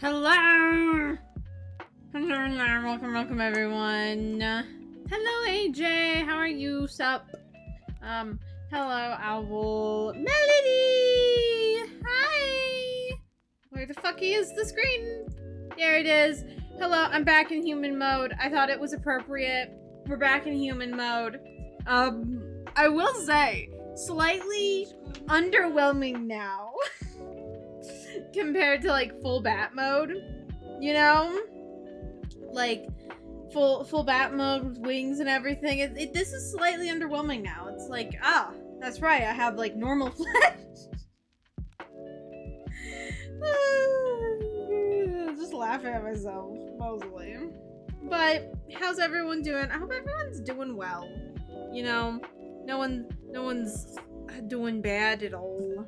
Hello! Welcome everyone. Hello AJ, how are you? Sup? Hello Owl. Melody! Hi! Where the fuck is the screen? There it is. Hello, I'm back in human mode. I thought it was appropriate. We're back in human mode. I will say, slightly underwhelming now. Compared to like full bat mode, you know, like full bat mode with wings and everything. This is slightly underwhelming now. It's like, that's right, I have like normal flesh. Just laughing at myself mostly. But how's everyone doing? I hope everyone's doing well. You know, no one's doing bad at all.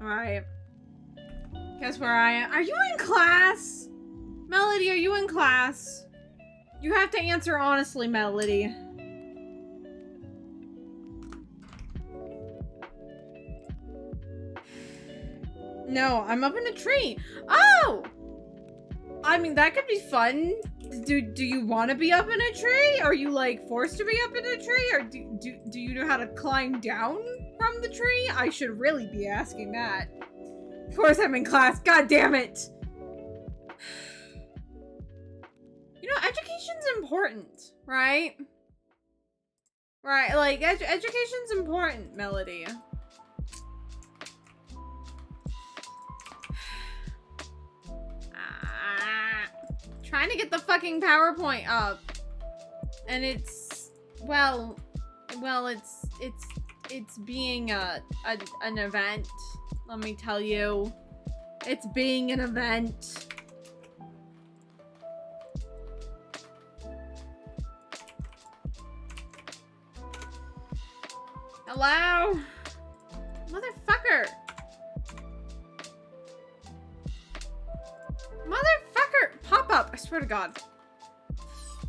All right. Guess where I am. Are you in class? Melody, are you in class? You have to answer honestly, Melody. No, I'm up in a tree. Oh! I mean, that could be fun. Do you want to be up in a tree? Are you, like, forced to be up in a tree? Or do you know how to climb down from the tree? I should really be asking that. Of course I'm in class. God damn it. You know, education's important, right? Right, like, education's important, Melody. Trying to get the fucking PowerPoint up. And it's, well, it's being an event. Let me tell you, it's being an event. Hello? Motherfucker. Motherfucker. Pop up, I swear to God.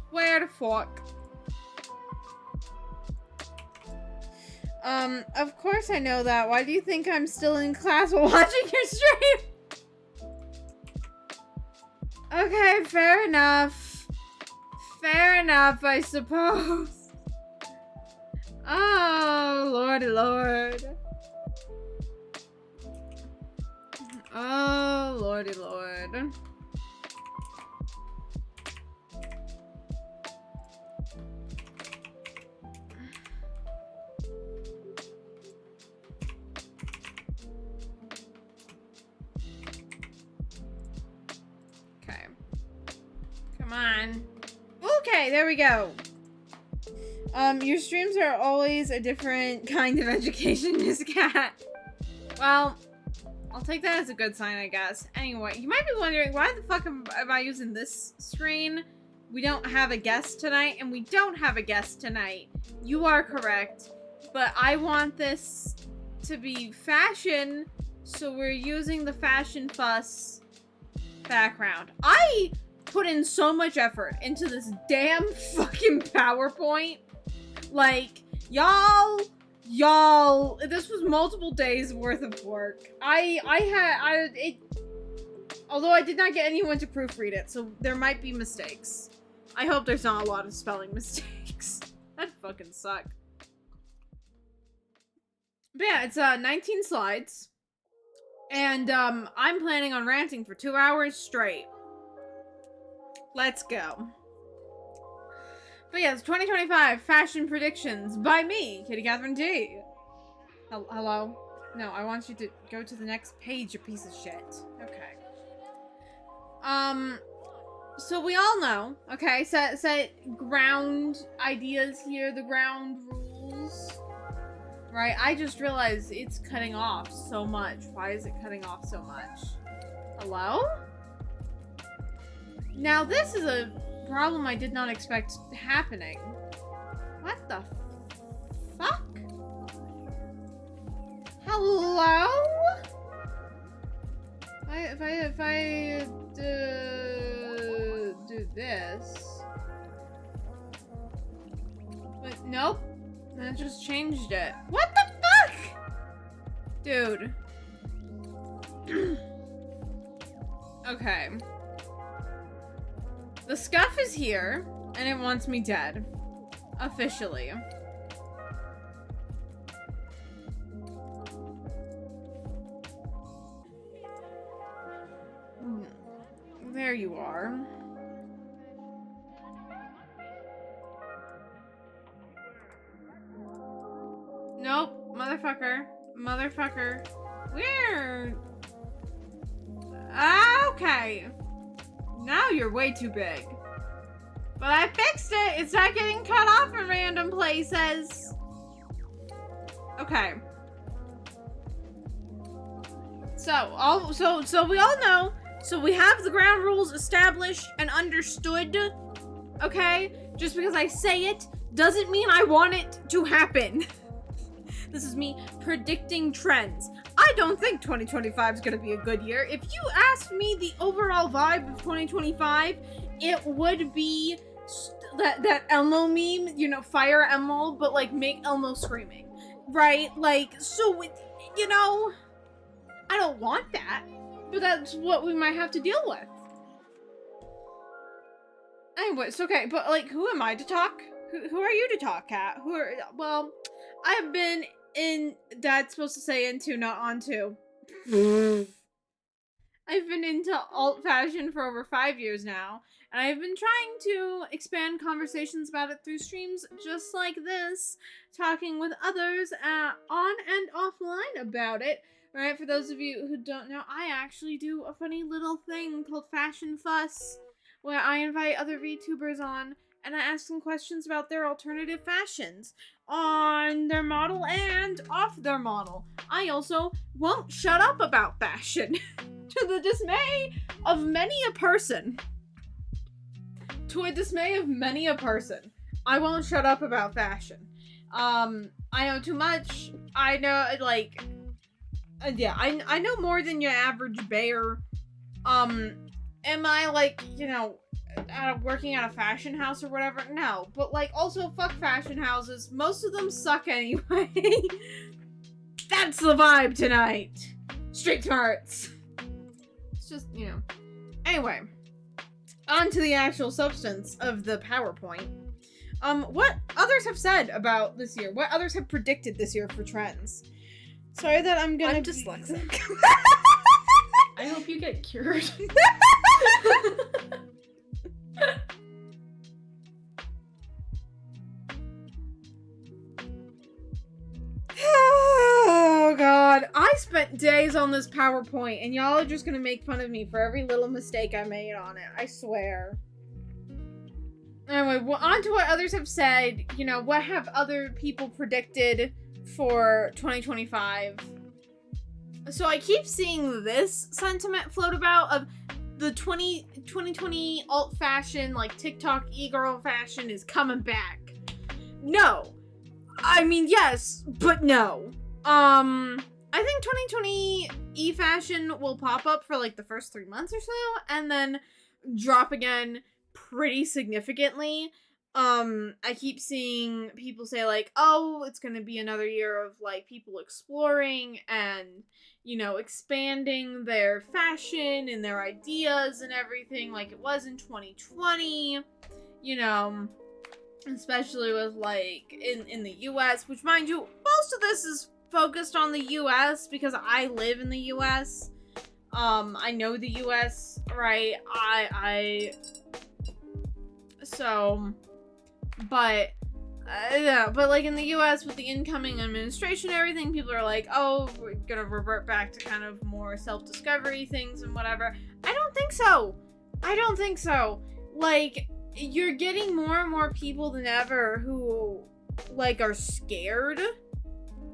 Where the fuck? Of course I know that. Why do you think I'm still in class while watching your stream? Okay, fair enough. Fair enough, I suppose. Oh, lordy lord. Oh, lordy lord. Come on. Okay, there we go. Your streams are always a different kind of education, Miss Cat. Well, I'll take that as a good sign, I guess. Anyway, you might be wondering, why the fuck am I using this screen? We don't have a guest tonight, and we don't have a guest tonight. You are correct. But I want this to be fashion, so we're using the Fashion Fuss background. I put in so much effort into this damn fucking PowerPoint. Like, y'all, this was multiple days worth of work. Although I did not get anyone to proofread it, so there might be mistakes. I hope there's not a lot of spelling mistakes. That'd fucking suck. But yeah, it's 19 slides. And I'm planning on ranting for 2 hours straight. Let's go. But yeah, it's 2025 fashion predictions by me, Kitty Catherine T. Hello? No, I want you to go to the next page, you piece of shit. Okay. So we all know, okay, set ground ideas here, the ground rules. Right, I just realized it's cutting off so much. Why is it cutting off so much? Hello? Now this is a problem I did not expect happening. What the fuck? Hello? If I do this. But nope. That just changed it. What the fuck? Dude. Okay. The scuff is here, and it wants me dead. Officially. There you are. Nope. Motherfucker. Motherfucker. Weird. Okay. Now you're way too big. But I fixed it. It's not getting cut off in random places. Okay. So we all know. So we have the ground rules established and understood. Okay? Just because I say it doesn't mean I want it to happen. This is me predicting trends. I don't think 2025 is going to be a good year. If you asked me the overall vibe of 2025, it would be that Elmo meme, you know, fire Elmo, but like make Elmo screaming, right? Like, so, you know, I don't want that, but that's what we might have to deal with. Anyways, okay, but like, who am I to talk? Who are you to talk, Kat? Well, I have been in, that's supposed to say into, not onto. I've been into alt fashion for over 5 years now, and I've been trying to expand conversations about it through streams just like this, talking with others on and offline about it. Right, for those of you who don't know, I actually do a funny little thing called Fashion Fuss, where I invite other VTubers on, and I ask them questions about their alternative fashions on their model and off their model. I also won't shut up about fashion, to the dismay of many a person. To a dismay of many a person, I won't shut up about fashion. I know too much. I know, like, yeah, I know more than your average bear. Am I, like, you know, working at a fashion house or whatever? No, but like, also fuck fashion houses. Most of them suck anyway. That's the vibe tonight. Street smarts. It's just, you know. Anyway, on to the actual substance of the PowerPoint. What others have said about this year? What others have predicted this year for trends? Sorry that I'm dyslexic. I hope you get cured. Oh god, I spent days on this PowerPoint and y'all are just gonna make fun of me for every little mistake I made on it, I swear. Anyway, well, on to what others have said. You know, what have other people predicted for 2025? So I keep seeing this sentiment float about of the 2020 alt fashion, like TikTok e-girl fashion is coming back. No. I mean, yes, but no. I think 2020 e-fashion will pop up for like the first 3 months or so, and then drop again pretty significantly. I keep seeing people say like, oh, it's gonna be another year of like people exploring and, you know, expanding their fashion and their ideas and everything like it was in 2020, you know, especially with like in the US, which mind you, most of this is focused on the US because I live in the US. I know the US, right? Yeah, but like in the US with the incoming administration and everything, people are like, oh, we're gonna revert back to kind of more self-discovery things and whatever. I don't think so. I don't think so. Like, you're getting more and more people than ever who like are scared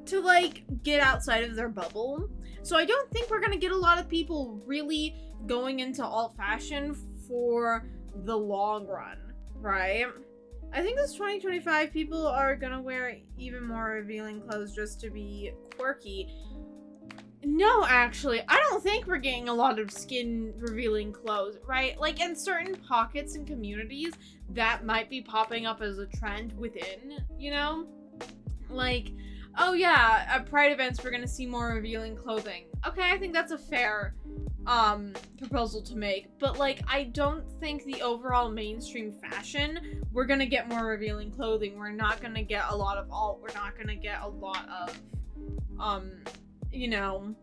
to like get outside of their bubble. So I don't think we're gonna get a lot of people really going into alt fashion for the long run, right? I think this 2025 people are gonna wear even more revealing clothes just to be quirky. No, actually, I don't think we're getting a lot of skin revealing clothes, right? Like in certain pockets and communities, that might be popping up as a trend within, you know? Like, oh yeah, at Pride events, we're gonna see more revealing clothing. Okay, I think that's a fair proposal to make, but like I don't think the overall mainstream fashion, we're gonna get more revealing clothing, we're not gonna get a lot of alt, we're not gonna get a lot of you know,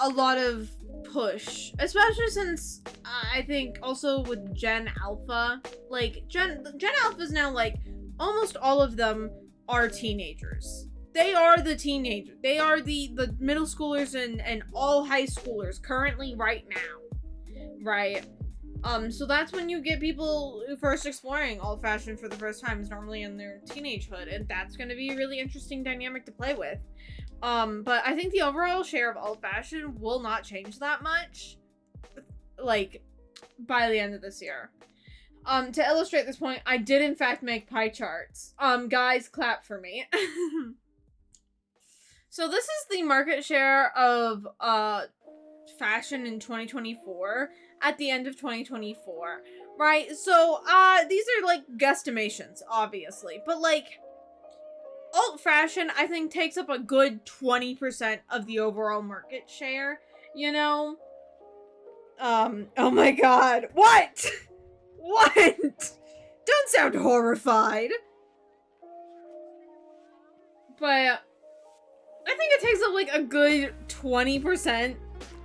a lot of push, especially since I think also with Gen Alpha, like Gen Alpha is now like almost all of them are teenagers. They are the teenagers. They are the middle schoolers and all high schoolers currently right now, right? So that's when you get people who first exploring alt fashion for the first time is normally in their teenagehood, and that's going to be a really interesting dynamic to play with. But I think the overall share of alt fashion will not change that much, like, by the end of this year. To illustrate this point, I did in fact make pie charts. Guys, clap for me. So this is the market share of, fashion in 2024 at the end of 2024, right? So, these are, like, guesstimations, obviously, but, like, alt fashion, I think, takes up a good 20% of the overall market share, you know? Oh my god, what? What? Don't sound horrified. But I think it takes up like a good 20%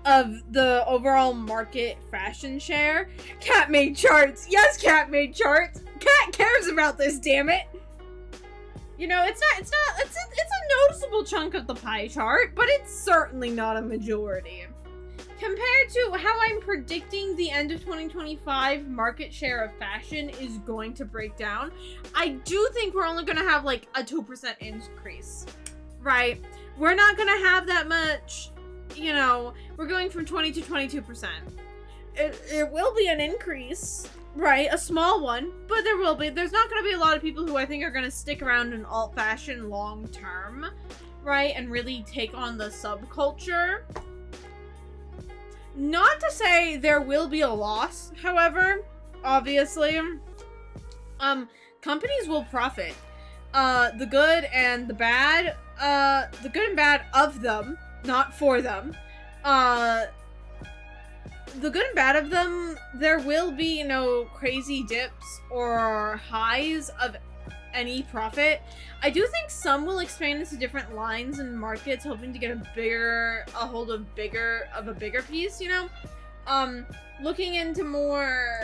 of the overall market fashion share. Cat made charts. Yes, Cat made charts. Cat cares about this, damn it. You know, it's a noticeable chunk of the pie chart, but it's certainly not a majority. Compared to how I'm predicting the end of 2025 market share of fashion is going to break down, I do think we're only going to have like a 2% increase, right? We're not going to have that much, you know, we're going from 20 to 22%. It will be an increase, right? A small one, but there will be. There's not going to be a lot of people who I think are going to stick around in alt fashion long term, right? And really take on the subculture. Not to say there will be a loss, however, obviously, companies will profit. The good and the bad, the good and bad of them, not for them, the good and bad of them, there will be, you know, crazy dips or highs of any profit. I do think some will expand into different lines and markets, hoping to get a hold of a bigger piece, you know? Looking into more,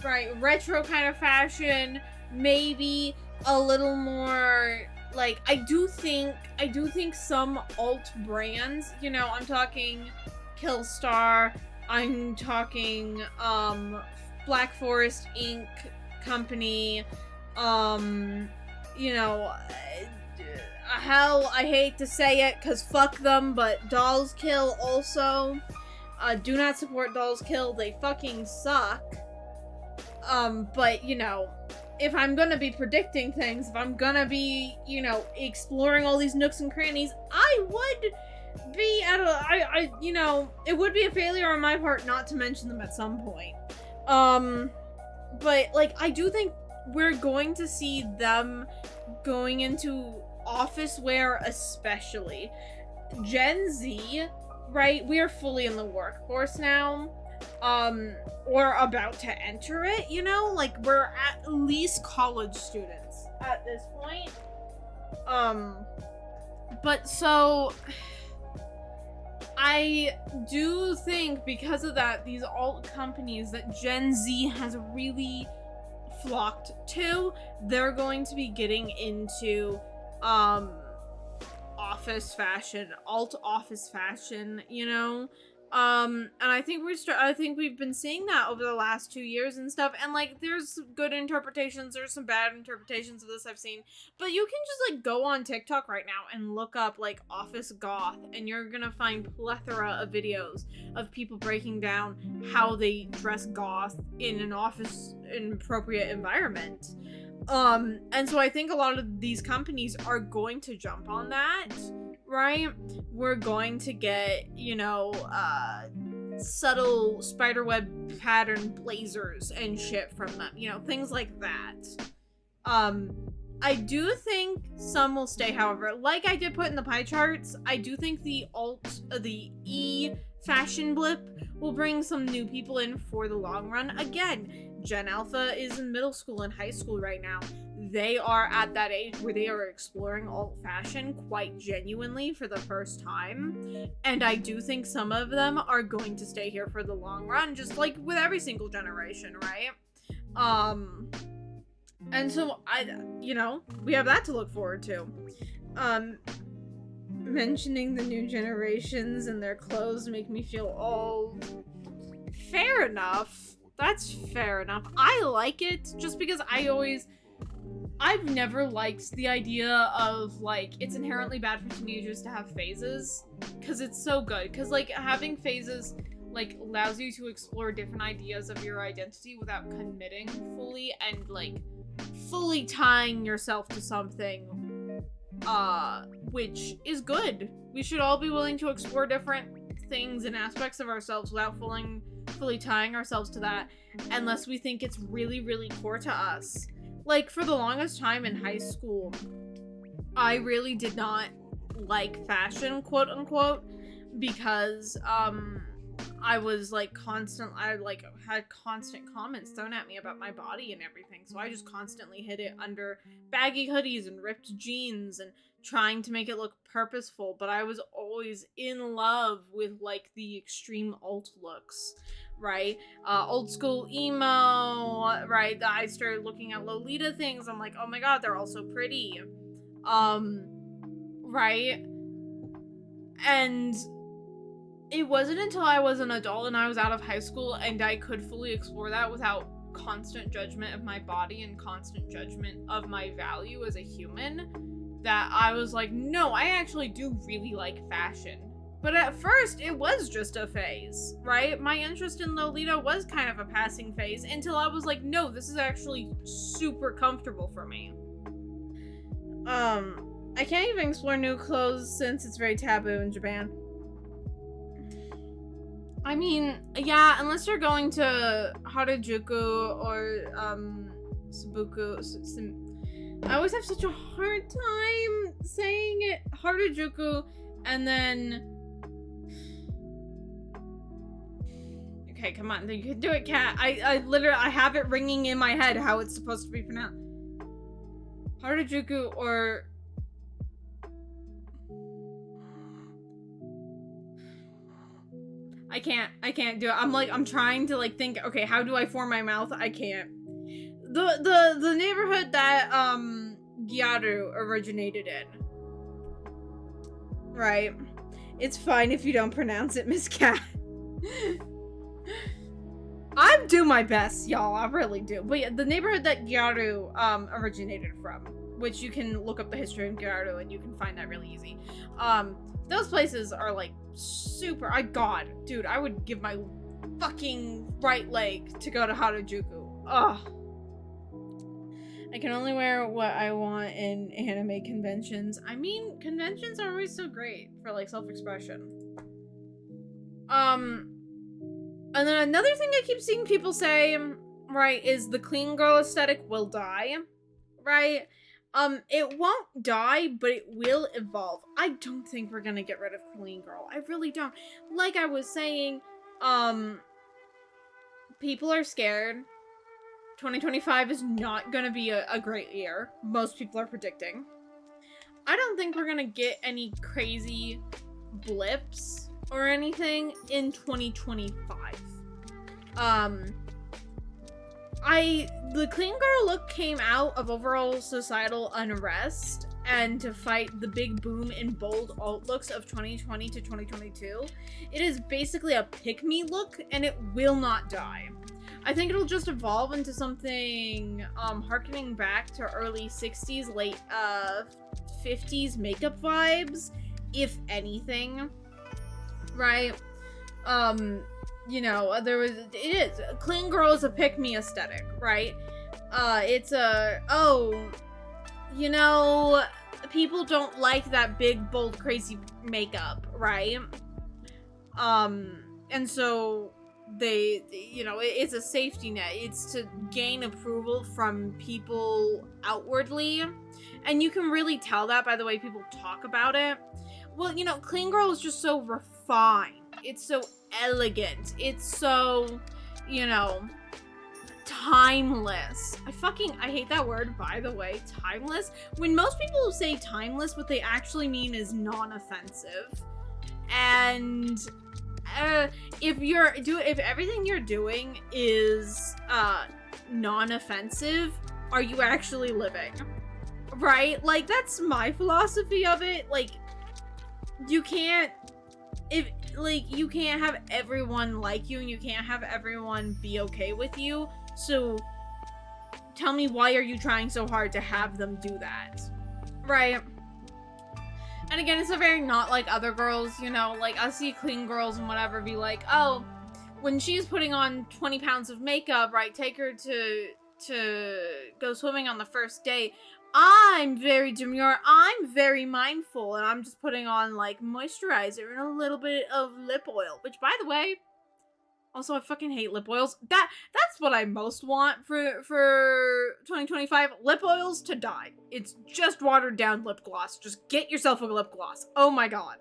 right, retro kind of fashion, maybe a little more, like, I do think some alt brands, you know, I'm talking Killstar, I'm talking, Black Forest Inc. company, you know, hell, I hate to say it, cause fuck them, but Dolls Kill also, do not support Dolls Kill, they fucking suck, but, you know, if I'm gonna be predicting things, if I'm gonna be, you know, exploring all these nooks and crannies, I would be you know, it would be a failure on my part not to mention them at some point, but, like, I do think we're going to see them going into office wear, especially. Gen Z, right? We are fully in the workforce now. Or about to enter it, you know? Like, we're at least college students at this point. But so I do think because of that, these alt companies that Gen Z has really flocked to, they're going to be getting into office fashion, alt office fashion, you know? And I think we've been seeing that over the last 2 years and stuff, and like there's good interpretations, there's some bad interpretations of this I've seen, but you can just like go on TikTok right now and look up like office goth, and you're gonna find plethora of videos of people breaking down how they dress goth in an office inappropriate environment. And so I think a lot of these companies are going to jump on that, right? We're going to get, you know, subtle spiderweb pattern blazers and shit from them, you know, things like that. I do think some will stay, however. Like I did put in the pie charts, I do think the fashion blip will bring some new people in for the long run. Again, Gen Alpha is in middle school and high school right now. They are at that age where they are exploring alt fashion quite genuinely for the first time. And I do think some of them are going to stay here for the long run, just like with every single generation, right? And so we have that to look forward to. Mentioning the new generations and their clothes make me feel old. Fair enough. That's fair enough. I like it just because I've never liked the idea of, like, it's inherently bad for teenagers to have phases, because it's so good. Because, like, having phases, like, allows you to explore different ideas of your identity without committing fully and, like, fully tying yourself to something, which is good. We should all be willing to explore different things and aspects of ourselves without fully tying ourselves to that, unless we think it's really, really core to us. Like, for the longest time in high school, I really did not like fashion, quote unquote, because, I was, like, had constant comments thrown at me about my body and everything, so I just constantly hid it under baggy hoodies and ripped jeans and trying to make it look purposeful, but I was always in love with, like, the extreme alt looks, right? Old school emo, right? I started looking at Lolita things, I'm like, oh my god, they're all so pretty. Right? And it wasn't until I was an adult and I was out of high school and I could fully explore that without constant judgment of my body and constant judgment of my value as a human that I was like, no, I actually do really like fashion. But at first, it was just a phase, right? My interest in Lolita was kind of a passing phase until I was like, no, this is actually super comfortable for me. I can't even explore new clothes since it's very taboo in Japan. I mean, yeah, unless you're going to Harajuku or, Shibuku. I always have such a hard time saying it. Harajuku, and then... Okay, come on, you can do it, Kat. I literally, I have it ringing in my head how it's supposed to be pronounced. Harajuku or... I can't do it. I'm trying to, like, think, okay, how do I form my mouth? I can't. The neighborhood that, Gyaru originated in. Right. It's fine if you don't pronounce it, Miss Cat. I do my best, y'all. I really do. But yeah, the neighborhood that Gyaru, originated from, which you can look up the history of Gyaru and you can find that really easy. Those places are, like, super... God, dude, I would give my fucking right leg to go to Harajuku. Ugh. I can only wear what I want in anime conventions. I mean, conventions are always so great for, like, self-expression. And then another thing I keep seeing people say, right, is the clean girl aesthetic will die, right? It won't die, but it will evolve. I don't think we're gonna get rid of clean girl. I really don't. Like I was saying, people are scared. 2025 is not gonna be a great year. Most people are predicting. I don't think we're gonna get any crazy blips or anything in 2025. The clean girl look came out of overall societal unrest and to fight the big boom in bold alt looks of 2020 to 2022. It is basically a pick-me look and it will not die. I think it'll just evolve into something harkening back to early 60s, late 50s makeup vibes, if anything. Right? You know, it is. Clean girl is a pick-me aesthetic, right? It's a, oh, you know, people don't like that big, bold, crazy makeup, right? And so they, you know, it's a safety net. It's to gain approval from people outwardly. And you can really tell that by the way people talk about it. Well, you know, clean girl is just so refined, It's so elegant. It's so, you know, timeless. I hate that word, by the way, timeless. When most people say timeless, what they actually mean is non-offensive. And if everything you're doing is non-offensive, are you actually living? Right? Like, that's my philosophy of it. Like, you can't have everyone like you, and you can't have everyone be okay with you. So tell me, why are you trying so hard to have them do that? Right? And again, it's a very not like other girls, you know, like I see clean girls and whatever be like, oh, when she's putting on 20 pounds of makeup, right, take her to go swimming on the first day. I'm very demure, I'm very mindful, and I'm just putting on like moisturizer and a little bit of lip oil, which, by the way, also, I fucking hate lip oils. That's what I most want for 2025. Lip oils to die. It's just watered down lip gloss. Just get yourself a lip gloss. Oh my god.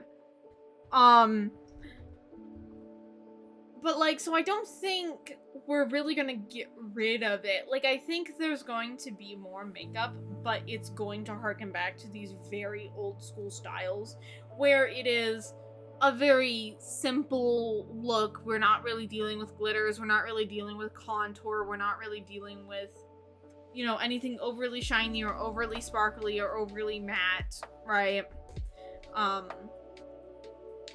But like, so I don't think we're really gonna get rid of it. Like, I think there's going to be more makeup, but it's going to harken back to these very old school styles where it is a very simple look. We're not really dealing with glitters. We're not really dealing with contour. We're not really dealing with, you know, anything overly shiny or overly sparkly or overly matte, right?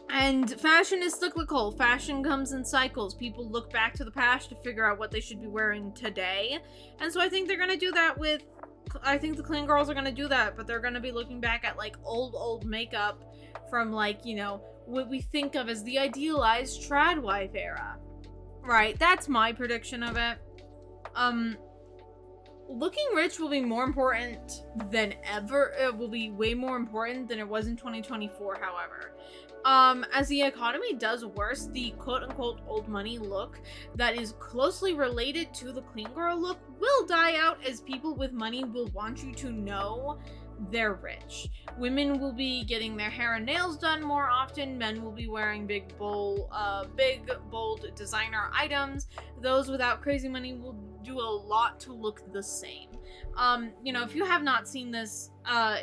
And fashion is cyclical. Fashion comes in cycles. People look back to the past to figure out what they should be wearing today. And so I think they're gonna do that with, I think the clean girls are gonna do that, but they're gonna be looking back at like old makeup from, like, you know, what we think of as the idealized trad wife era. Right, that's my prediction of it. Looking rich will be more important than ever. It will be way more important than it was in 2024, however. As the economy does worse, the quote-unquote old money look that is closely related to the clean girl look will die out, as people with money will want you to know they're rich. Women will be getting their hair and nails done more often. Men will be wearing big, bold designer items. Those without crazy money will do a lot to look the same. You know, if you have not seen this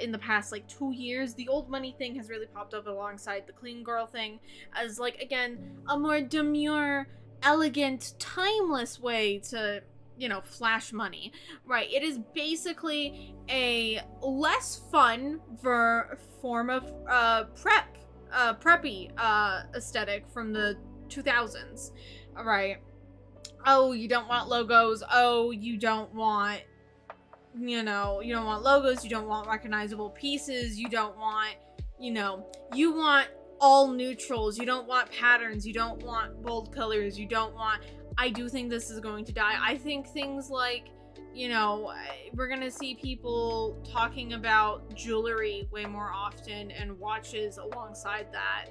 in the past like 2 years, the old money thing has really popped up alongside the clean girl thing as, like, again, a more demure, elegant, timeless way to, you know, flash money, right? It is basically a less fun form of preppy aesthetic from the 2000s, right? Oh, you don't want logos. Oh, you don't want, you know, you don't want logos. You don't want recognizable pieces. You don't want, you know, you want all neutrals. You don't want patterns. You don't want bold colors. You don't want, I do think this is going to die. I think things like, you know, we're gonna see people talking about jewelry way more often and watches alongside that.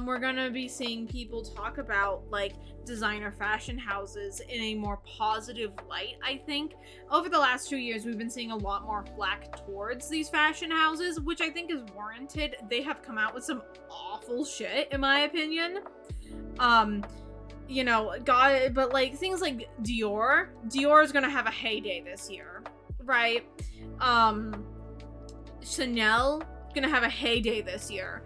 We're gonna be seeing people talk about, like, designer fashion houses in a more positive light, I think. Over the last 2 years, we've been seeing a lot more flack towards these fashion houses, which I think is warranted. They have come out with some awful shit, in my opinion. You know, God, but like things like Dior is gonna have a heyday this year, right? Chanel gonna have a heyday this year,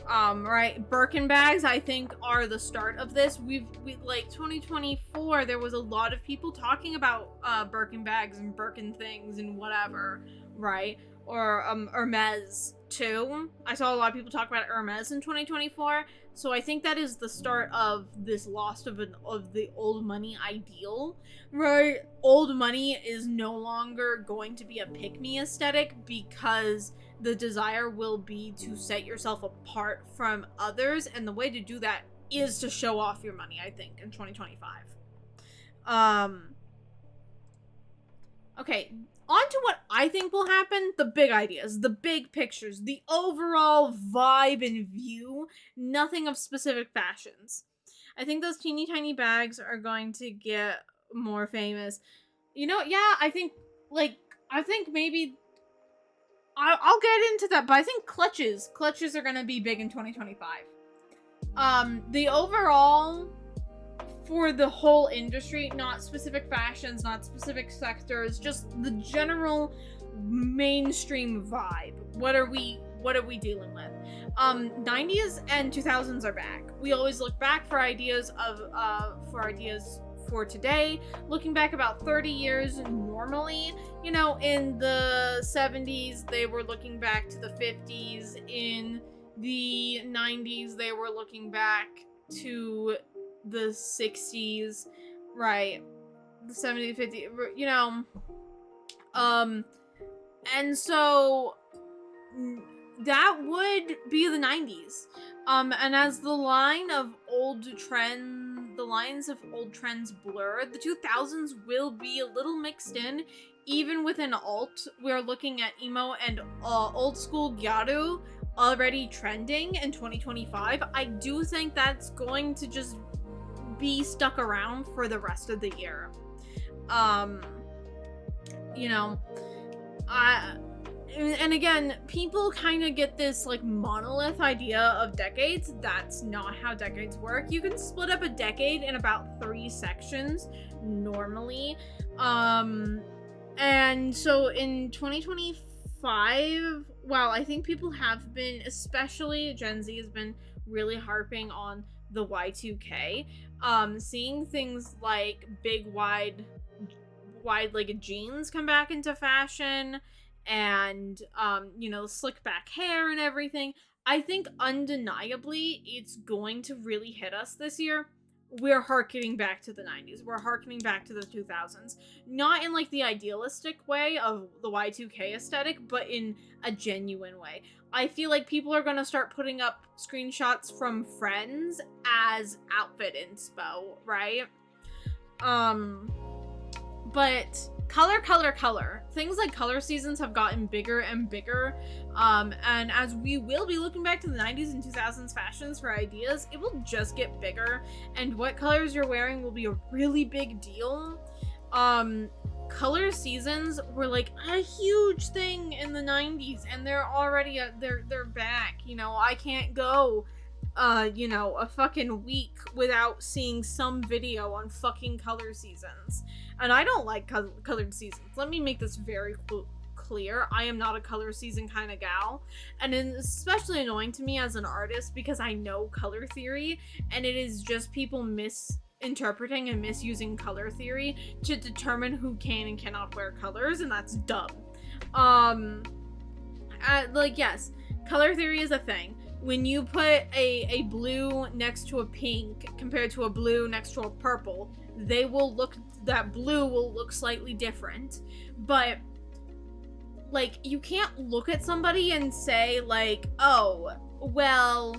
right? Birkin bags, I think, are the start of this. We like 2024, there was a lot of people talking about Birkin bags and Birkin things and whatever, right? Or Hermes too. I saw a lot of people talk about Hermes in 2024. So I think that is the start of this loss of the old money ideal, right? Old money is no longer going to be a pick-me aesthetic, because the desire will be to set yourself apart from others, and the way to do that is to show off your money, I think, in 2025. Okay, on to what I think will happen. The big ideas, the big pictures, the overall vibe and view, nothing of specific fashions. I think those teeny tiny bags are going to get more famous. You know, yeah, I think maybe I'll get into that, but I think clutches are going to be big in 2025. The overall, for the whole industry, not specific fashions, not specific sectors, just the general mainstream vibe. What are we dealing with? 90s and 2000s are back. We always look back for ideas for today, looking back about 30 years normally. You know, in the 70s, they were looking back to the 50s. In the 90s, they were looking back to the 60s, right? The 70s, 50s, you know. And so that would be the 90s. And as the lines of old trends blur, the 2000s will be a little mixed in. Even within alt, we're looking at emo and old school gyaru already trending in 2025. I do think that's going to just be stuck around for the rest of the year. You know, and again, people kind of get this like monolith idea of decades. That's not how decades work. You can split up a decade in about 3 sections normally. And so in 2025, wow, I think people have been, especially Gen Z, has been really harping on the Y2K. Seeing things like big wide-legged jeans come back into fashion, and you know, slick back hair and everything. I think undeniably it's going to really hit us this year. We're harkening back to the 90s. We're harkening back to the 2000s. Not in like the idealistic way of the Y2K aesthetic, but in a genuine way. I feel like people are going to start putting up screenshots from Friends as outfit inspo, right? But color. Things like color seasons have gotten bigger and bigger. And as we will be looking back to the 90s and 2000s fashions for ideas, it will just get bigger. And what colors you're wearing will be a really big deal. Color seasons were like a huge thing in the 90s, and they're already they're back. You know, I can't go you know, a fucking week without seeing some video on fucking color seasons. And I don't like colored seasons. Let me make this very clear. I am not a color season kind of gal. And it's especially annoying to me as an artist because I know color theory, and it is just people misinterpreting and misusing color theory to determine who can and cannot wear colors, and that's dumb. Like, yes, color theory is a thing. When you put a blue next to a pink compared to a blue next to a purple, that blue will look slightly different. But, like, you can't look at somebody and say, like, oh, well,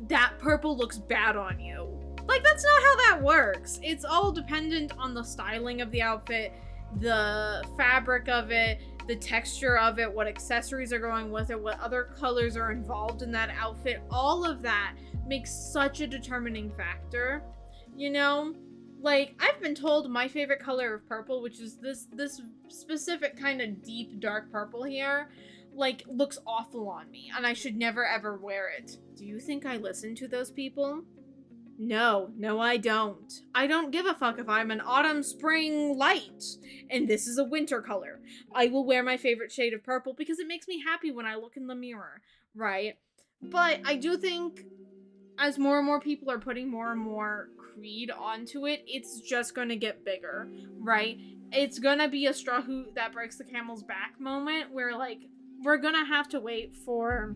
that purple looks bad on you. Like, that's not how that works. It's all dependent on the styling of the outfit, the fabric of it, the texture of it, what accessories are going with it, what other colors are involved in that outfit. All of that makes such a determining factor, you know? Like, I've been told my favorite color of purple, which is this specific kind of deep dark purple here, like, looks awful on me, and I should never ever wear it. Do you think I listen to those people? No, I don't. I don't give a fuck if I'm an autumn, spring light, and this is a winter color. I will wear my favorite shade of purple because it makes me happy when I look in the mirror, right? But I do think as more and more people are putting more and more creed onto it, it's just gonna get bigger, right? It's gonna be a straw that breaks the camel's back moment where, like, we're gonna have to wait for,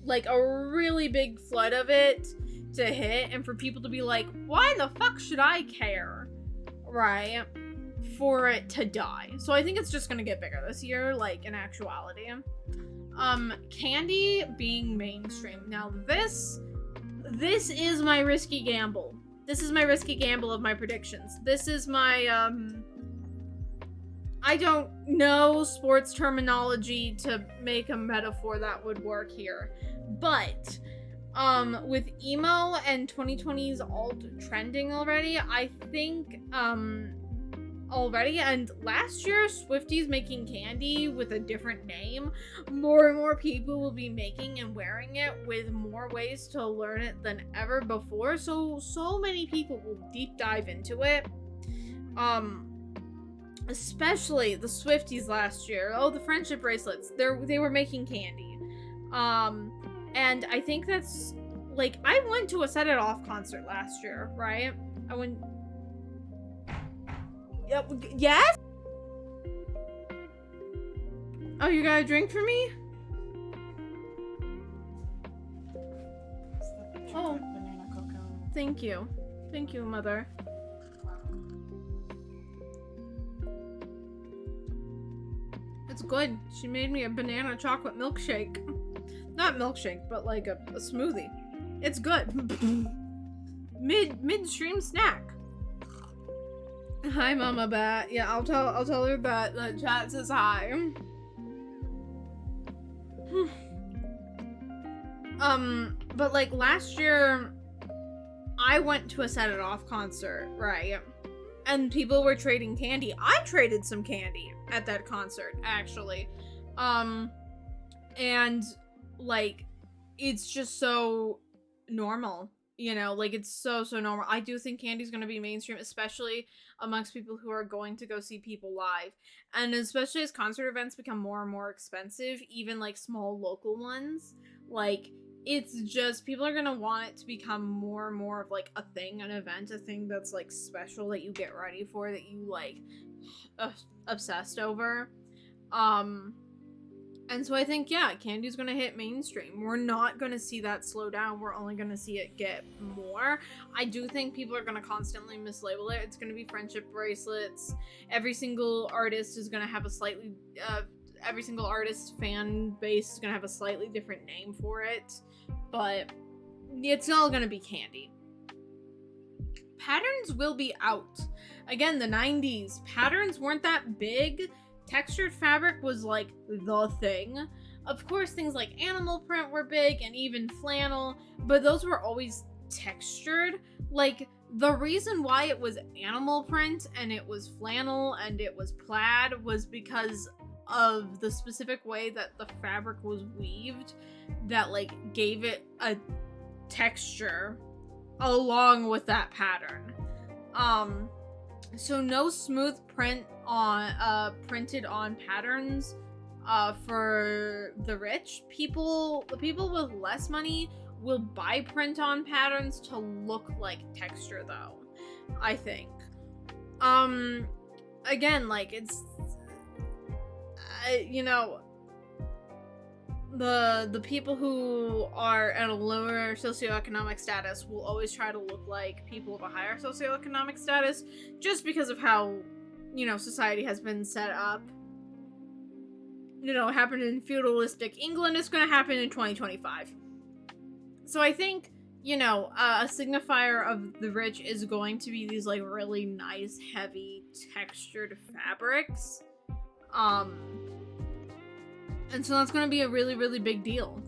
like, a really big flood of it to hit, and for people to be like, why the fuck should I care, right, for it to die. So I think it's just gonna get bigger this year, like, in actuality. Candy being mainstream. Now this is my risky gamble. This is my risky gamble of my predictions. This is my, I don't know sports terminology to make a metaphor that would work here, but with emo and 2020's alt trending already, I think already. And last year, Swifties making candy with a different name. More and more people will be making and wearing it with more ways to learn it than ever before. So many people will deep dive into it. Especially the Swifties last year. Oh, the friendship bracelets. They were making candy. And I think that's, like, I went to a Set It Off concert last year, right? I went... Yes? Oh, you got a drink for me? Oh. Banana cocoa. Thank you. Thank you, Mother. It's good. She made me a banana chocolate milkshake. Not milkshake, but like a smoothie. It's good. Midstream snack. Hi, Mama Bat. Yeah, I'll tell her that the chat says hi. But like last year, I went to a Set It Off concert, right? And people were trading candy. I traded some candy at that concert, actually. And like, it's just so normal, you know, like it's so normal. I do think candy's gonna be mainstream, especially amongst people who are going to go see people live. And especially as concert events become more and more expensive, even like small local ones, like it's just, people are gonna want it to become more and more of like a thing, an event, a thing that's like special that you get ready for, that you like obsessed over. And so I think, yeah, candy's gonna hit mainstream. We're not gonna see that slow down. We're only gonna see it get more. I do think people are gonna constantly mislabel it. It's gonna be friendship bracelets. Every single artist is gonna have a slightly, every single artist fan base is gonna have a slightly different name for it. But it's all gonna be candy. Patterns will be out. Again, the 90s, patterns weren't that big. Textured fabric was like the thing. Of course, things like animal print were big, and even flannel, but those were always textured. Like, the reason why it was animal print and it was flannel and it was plaid was because of the specific way that the fabric was weaved that like gave it a texture along with that pattern. So no smooth print on printed on patterns for the rich. The people with less money will buy print on patterns to look like texture though, I think. Again, like it's you know, the people who are at a lower socioeconomic status will always try to look like people of a higher socioeconomic status, just because of how, you know, society has been set up. You know, it happened in feudalistic England, it's gonna happen in 2025. So I think, you know, a signifier of the rich is going to be these like really nice, heavy, textured fabrics. And so that's gonna be a really, really big deal.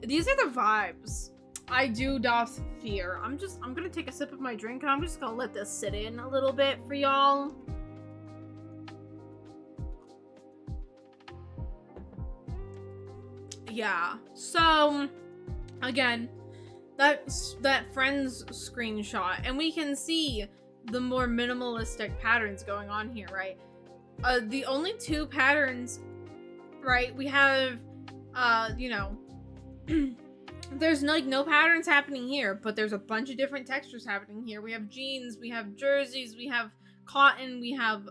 These are the vibes. I do doth fear. I'm gonna take a sip of my drink and I'm just gonna let this sit in a little bit for y'all. Yeah, so again, that's that Friends screenshot, and we can see the more minimalistic patterns going on here, right? The only two patterns, right, we have, you know, there's like no patterns happening here, but there's a bunch of different textures happening here. We have jeans, we have jerseys, we have cotton, we have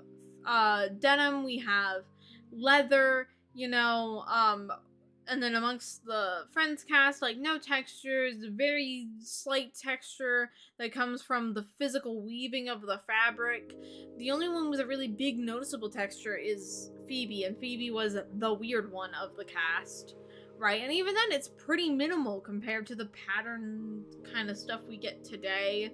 denim, we have leather, you know, and then amongst the Friends cast, like no textures, very slight texture that comes from the physical weaving of the fabric. The only one with a really big noticeable texture is Phoebe, and Phoebe was the weird one of the cast, right? And even then, it's pretty minimal compared to the pattern kind of stuff we get today.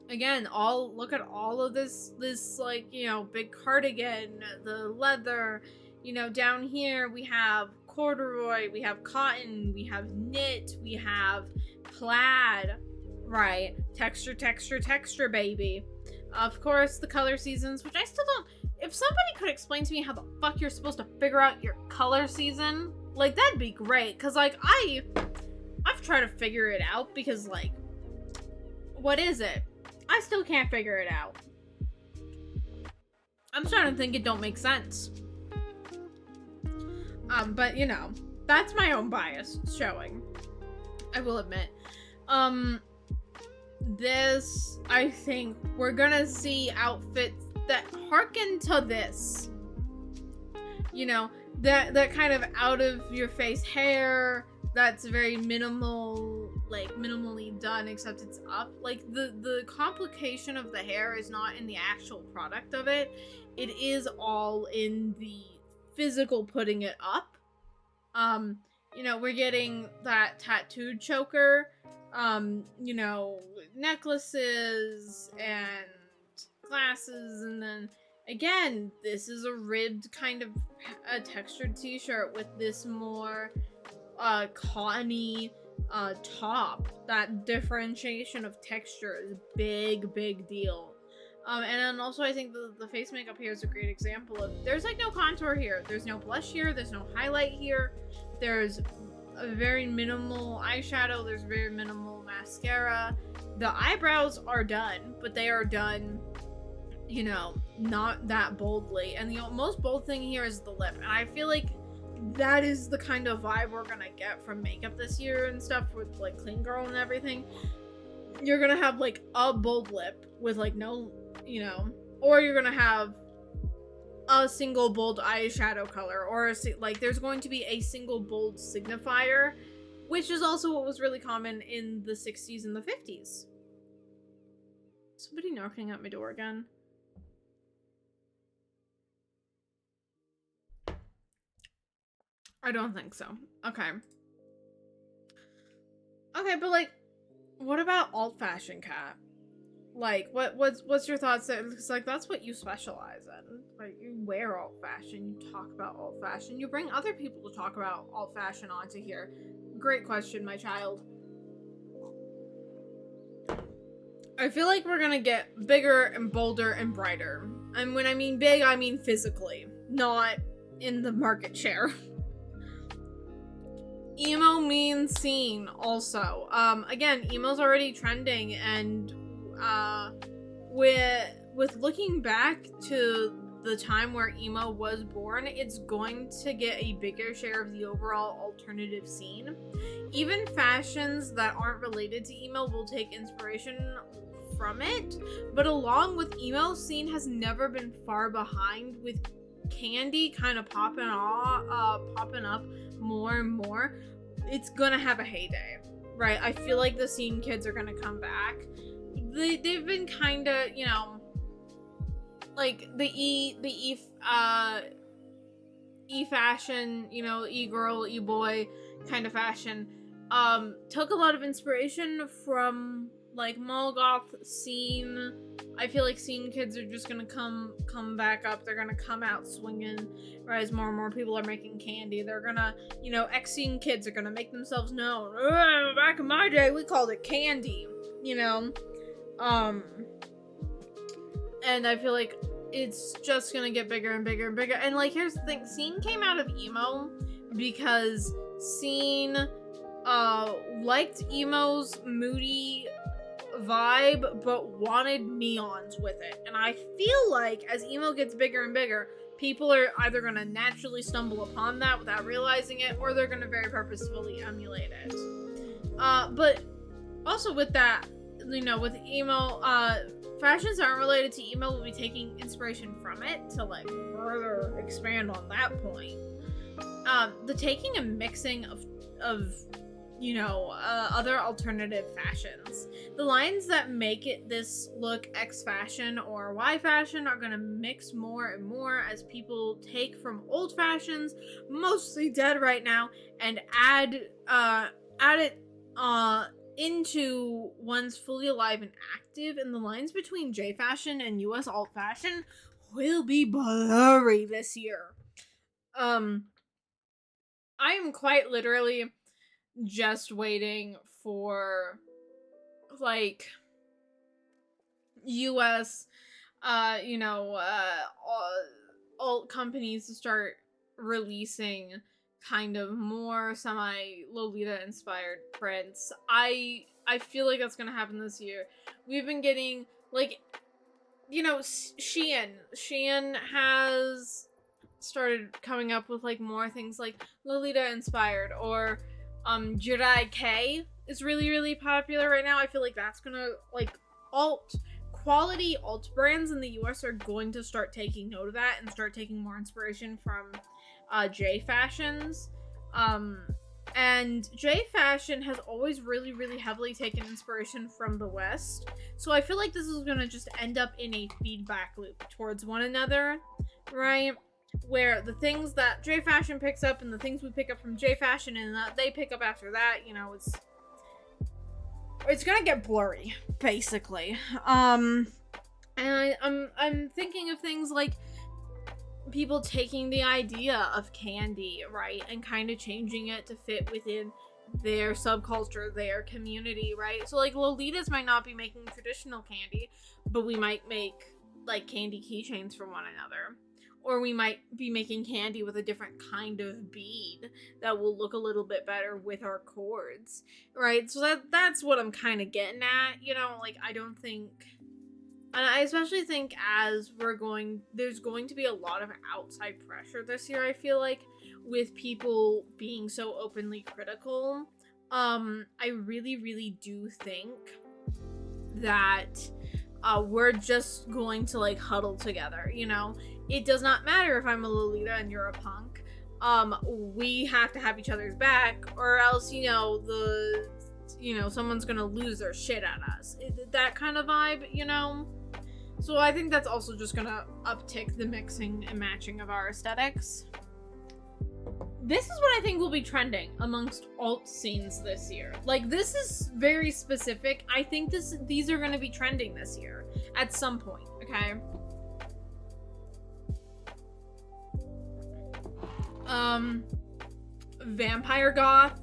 Again, look at all of this like, you know, big cardigan, the leather. You know, down here we have corduroy, we have cotton, we have knit, we have plaid, right? Texture, texture, texture, baby. Of course, the color seasons, which I still don't. If somebody could explain to me how the fuck you're supposed to figure out your color season, like, that'd be great. Cause like I've tried to figure it out because like, what is it? I still can't figure it out. I'm starting to think it don't make sense. But you know, that's my own bias showing. I will admit. This, I think we're gonna see outfits that harken to this. You know, that kind of out of your face hair that's very minimal, like minimally done, except it's up. Like the complication of the hair is not in the actual product of it. It is all in the physical putting it up. You know, we're getting that tattooed choker, you know, necklaces and glasses, and then again, this is a ribbed kind of a textured t-shirt with this more cottony top. That differentiation of texture is big deal. And then also I think the face makeup here is a great example of, there's like no contour here, there's no blush here, there's no highlight here, there's a very minimal eyeshadow, there's very minimal mascara. The eyebrows are done, but they are done, you know, not that boldly. And the most bold thing here is the lip. And I feel like that is the kind of vibe we're gonna get from makeup this year and stuff with like Clean Girl and everything. You're gonna have like a bold lip with like no, you know, or you're gonna have a single bold eyeshadow color, or like there's going to be a single bold signifier, which is also what was really common in the 60s and the 50s. Somebody knocking at my door again. I don't think so. Okay. Okay, but like, what about alt fashion, Kat? Like, what's your thoughts there? Because like that's what you specialize in. Like, you wear alt fashion, you talk about alt fashion, you bring other people to talk about alt fashion onto here. Great question, my child. I feel like we're gonna get bigger and bolder and brighter. And when I mean big, I mean physically, not in the market share. Emo means scene also. Again, emo's already trending, and with looking back to the time where emo was born, it's going to get a bigger share of the overall alternative scene. Even fashions that aren't related to emo will take inspiration from it, but along with emo, scene has never been far behind, with candy kind of popping up more and more. It's gonna have a heyday, right? I feel like the scene kids are gonna come back. They've been kind of, you know, like the e-fashion, you know, e-girl, e-boy kind of fashion, took a lot of inspiration from like mall goth scene. I feel like scene kids are just gonna come back up. They're gonna come out swinging, right? As more and more people are making candy, they're gonna, you know, ex-scene kids are gonna make themselves known. Back in my day, we called it candy, you know. And I feel like it's just gonna get bigger and bigger and bigger. And like, here's the thing: scene came out of emo because scene liked emo's moody vibe but wanted neons with it. And I feel like as emo gets bigger and bigger, people are either going to naturally stumble upon that without realizing it, or they're going to very purposefully emulate it. But also with that, you know, with emo, fashions that aren't related to emo will be taking inspiration from it to like further expand on that point. The taking and mixing of you know, other alternative fashions. The lines that make it this look X fashion or Y fashion are gonna mix more and more as people take from old fashions, mostly dead right now, and add it into ones fully alive and active. And the lines between J fashion and US alt fashion will be blurry this year. I am quite literally just waiting for, like, US, alt companies to start releasing kind of more semi Lolita inspired prints. I feel like that's gonna happen this year. We've been getting like, Shein has started coming up with like more things like Lolita inspired, or Jirai K is really, really popular right now. I feel like that's gonna like quality alt brands in the US are going to start taking note of that and start taking more inspiration from J Fashions. And J Fashion has always really, really heavily taken inspiration from the West. So I feel like this is gonna just end up in a feedback loop towards one another, right? Where the things that J Fashion picks up and the things we pick up from J Fashion and that they pick up after that, it's gonna get blurry, basically. And I'm thinking of things like people taking the idea of candy, right, and kind of changing it to fit within their subculture, their community, right? So like Lolitas might not be making traditional candy, but we might make like candy keychains for one another. Or we might be making candy with a different kind of bead that will look a little bit better with our cords, right? So that's what I'm kind of getting at, like I don't think, and I especially think as there's going to be a lot of outside pressure this year, I feel like, with people being so openly critical. I really, really do think that we're just going to like huddle together, It does not matter if I'm a Lolita and you're a punk. We have to have each other's back, or else, someone's gonna lose their shit at us. That kind of vibe, So I think that's also just gonna uptick the mixing and matching of our aesthetics. This is what I think will be trending amongst alt scenes this year. Like, this is very specific. I think these are gonna be trending this year at some point, okay? Vampire Goth.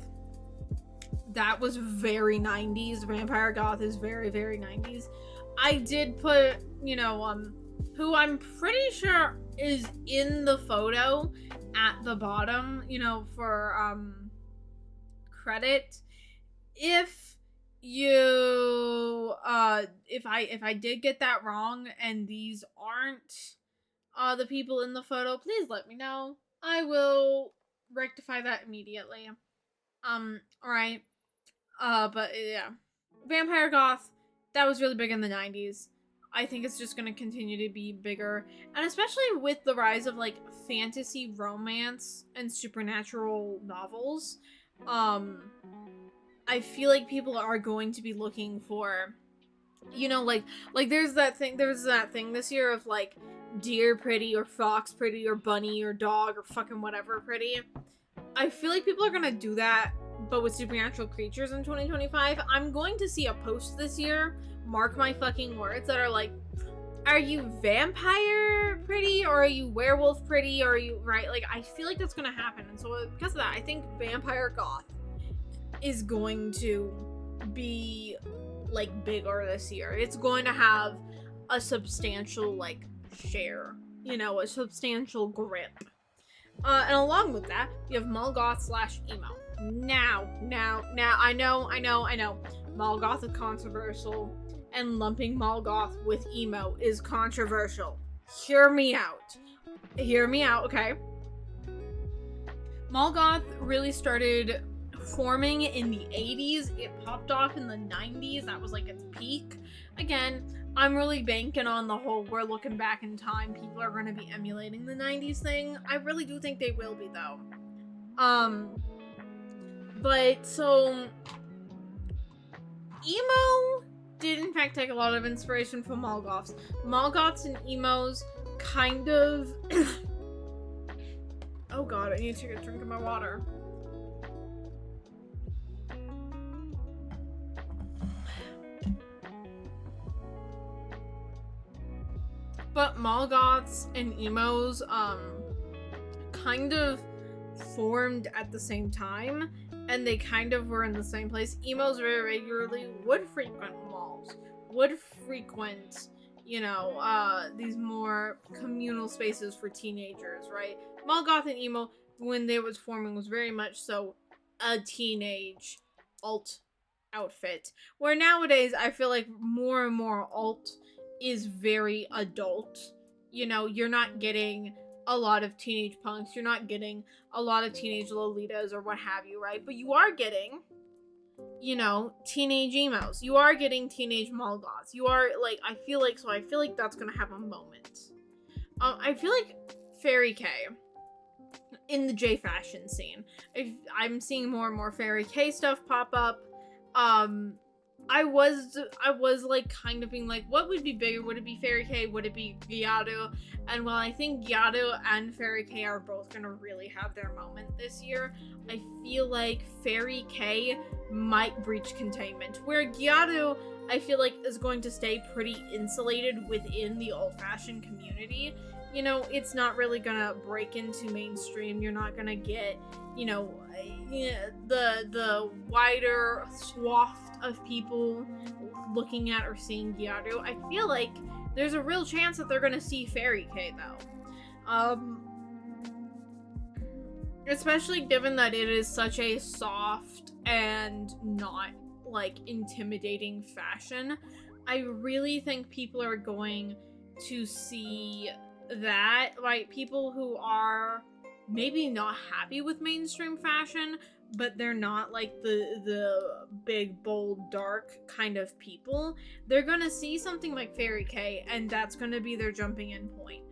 That was very 90s. Vampire Goth is very, very 90s. I did put, who I'm pretty sure is in the photo at the bottom, for credit. If you if I did get that wrong and these aren't the people in the photo, please let me know. I will rectify that immediately. Alright. But yeah. Vampire Goth, that was really big in the 90s. I think it's just gonna continue to be bigger. And especially with the rise of like fantasy romance and supernatural novels, I feel like people are going to be looking for, like there's that thing this year of like deer pretty or fox pretty or bunny or dog or fucking whatever pretty. I feel like people are gonna do that, but with supernatural creatures in 2025. I'm going to see a post this year, mark my fucking words, that are like, are you vampire pretty or are you werewolf pretty, or are you, right? Like, I feel like that's gonna happen. And so because of that, I think Vampire Goth is going to be like bigger this year. It's going to have a substantial like share, a substantial grip. And along with that, you have Mulgoth/emo. Now, I know. Mulgoth is controversial, and lumping Mulgoth with emo is controversial. Hear me out, okay? Mulgoth really started forming in the 80s. It popped off in the 90s. That was like its peak. Again, I'm really banking on the whole we're looking back in time, people are going to be emulating the 90s thing. I really do think they will be, though. But so emo did in fact take a lot of inspiration from Mulgoths. Mulgoths and emos kind of oh god, I need to take a drink of my water. But Mulgoths and emos kind of formed at the same time, and they kind of were in the same place. Emos very regularly would frequent malls, would frequent, you know, these more communal spaces for teenagers, right? Mall goth and emo, when they was forming, was very much so a teenage alt outfit. Where nowadays, I feel like more and more alt is very adult. You know, you're not getting a lot of teenage punks, you're not getting a lot of teenage Lolitas or what have you, right? But you are getting, you know, teenage emos. You are getting teenage mall goths. You are, like, I feel like that's gonna have a moment. I feel like Fairy K in the J fashion scene. I'm seeing more and more Fairy K stuff pop up. I was like kind of being like, what would be bigger? Would it be Fairy K? Would it be Gyado? And while I think Gyado and Fairy K are both gonna really have their moment this year, I feel like Fairy K might breach containment. Where Gyado, I feel like, is going to stay pretty insulated within the old-fashioned community. You know, it's not really gonna break into mainstream. You're not gonna get, you know, the wider swath of people looking at or seeing Gyado. I feel like there's a real chance that they're gonna see Fairy K though. Especially given that it is such a soft and not like intimidating fashion. I really think people are going to see that, like, people who are maybe not happy with mainstream fashion, but they're not like the big, bold, dark kind of people. They're gonna see something like Fairy K, and that's gonna be their jumping in point.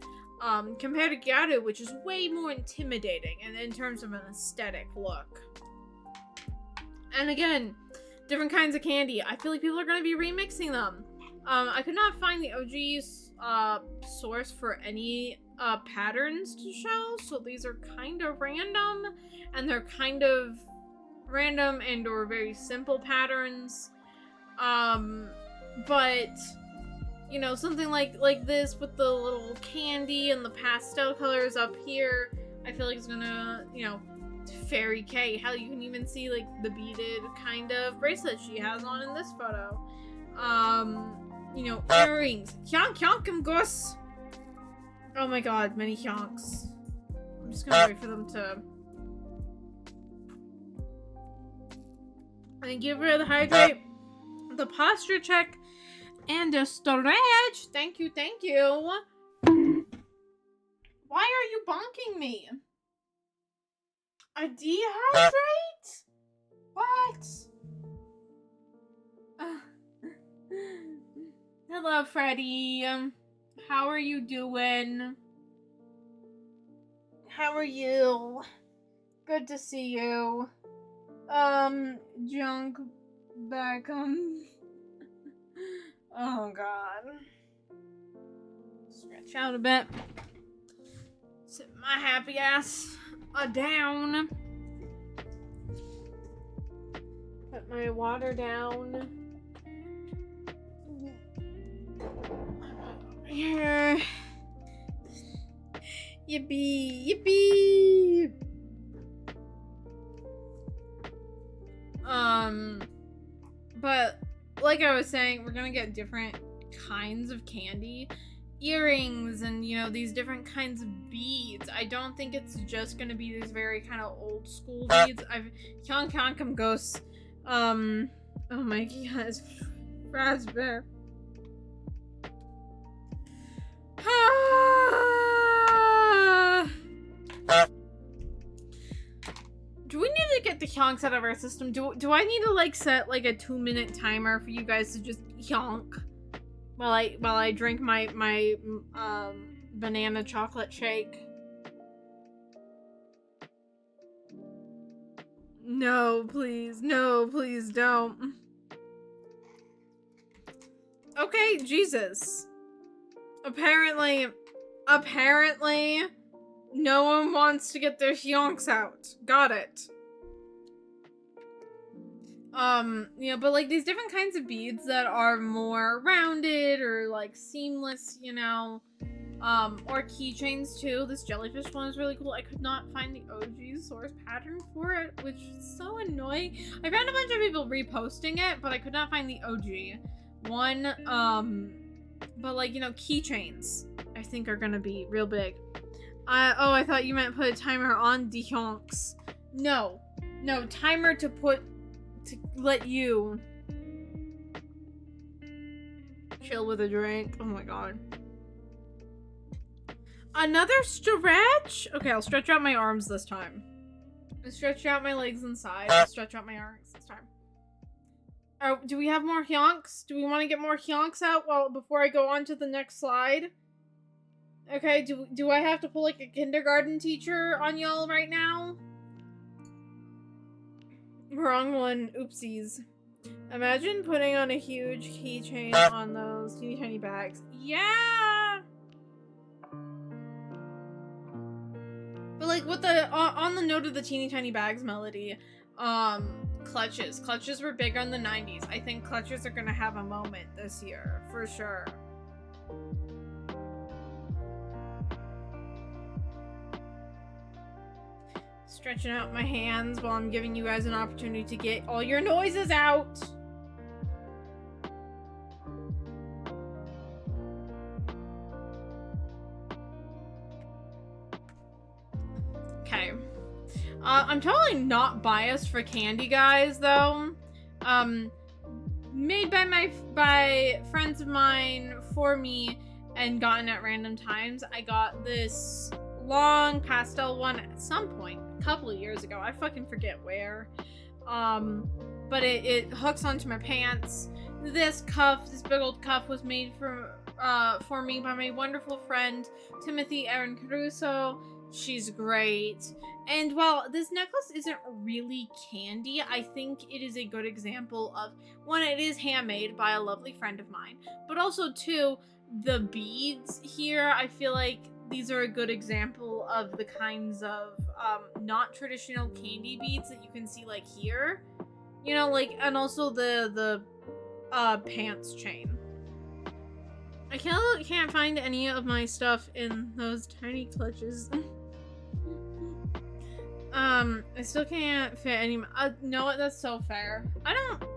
Compared to Gyado, which is way more intimidating, and in terms of an aesthetic look. And again, different kinds of candy. I feel like people are gonna be remixing them. I could not find the OG source for any patterns to show, so these are kind of random, and they're kind of random and or very simple patterns. But you know, something like this with the little candy and the pastel colors up here, I feel like it's gonna, you know, Fairy K. Hell, you can even see like the beaded kind of bracelet she has on in this photo. You know, earrings. Hyonk hyonkum gus. Oh my god, many hyonks. I'm just gonna wait for them to. And give her the hydrate, the posture check, and a stretch. Thank you, thank you. Why are you bonking me? A dehydrate? What? Hello, Freddie. How are you doing? How are you? Good to see you. Junk Beckham. Oh, God. Stretch out a bit. Sit my happy ass down. Put my water down. Here. Yippee! Yippee! But like I was saying, we're gonna get different kinds of candy, earrings, and you know, these different kinds of beads. I don't think it's just gonna be these very kind of old school beads. Hyonk hyonkum ghosts. Oh my god, it's raspberry. Do we need to get the hyonks out of our system? Do I need to like set like a 2-minute timer for you guys to just hyonk while I drink my banana chocolate shake? No, please. No, please don't. Okay, Jesus. Apparently, no one wants to get their hyonks out. Got it. You know, but like these different kinds of beads that are more rounded or like seamless, you know, Or keychains too. This jellyfish one is really cool. I could not find the OG source pattern for it, which is so annoying. I found a bunch of people reposting it, but I could not find the OG one. But like, you know, keychains I think are gonna be real big. Oh, I thought you meant put a timer on the honks. No, timer to let you chill with a drink. Oh my god. Another stretch? Okay, I'll stretch out my arms this time. I stretch out my legs inside. I'll stretch out my arms this time. Oh, do we have more hyonks? Do we want to get more hyonks out before I go on to the next slide? Okay, do I have to pull like a kindergarten teacher on y'all right now? Wrong one. Oopsies. Imagine putting on a huge keychain on those teeny tiny bags. Yeah! But like with the on the note of the teeny tiny bags melody, clutches. Clutches were bigger in the 90s. I think clutches are gonna have a moment this year for sure. Stretching out my hands while I'm giving you guys an opportunity to get all your noises out. Okay. I'm totally not biased for candy, guys, though. Made by friends of mine for me and gotten at random times. I got this long pastel one at some point a couple of years ago. I fucking forget where. But it hooks onto my pants. This big old cuff was made for me by my wonderful friend Timothy Aaron Caruso. She's great. And while this necklace isn't really candy, I think it is a good example of, one, it is handmade by a lovely friend of mine, but also, two, the beads here, I feel like these are a good example of the kinds of not traditional candy beads that you can see like here. You know, like, and also the pants chain. I can't find any of my stuff in those tiny clutches. I still can't fit any. No, that's so fair.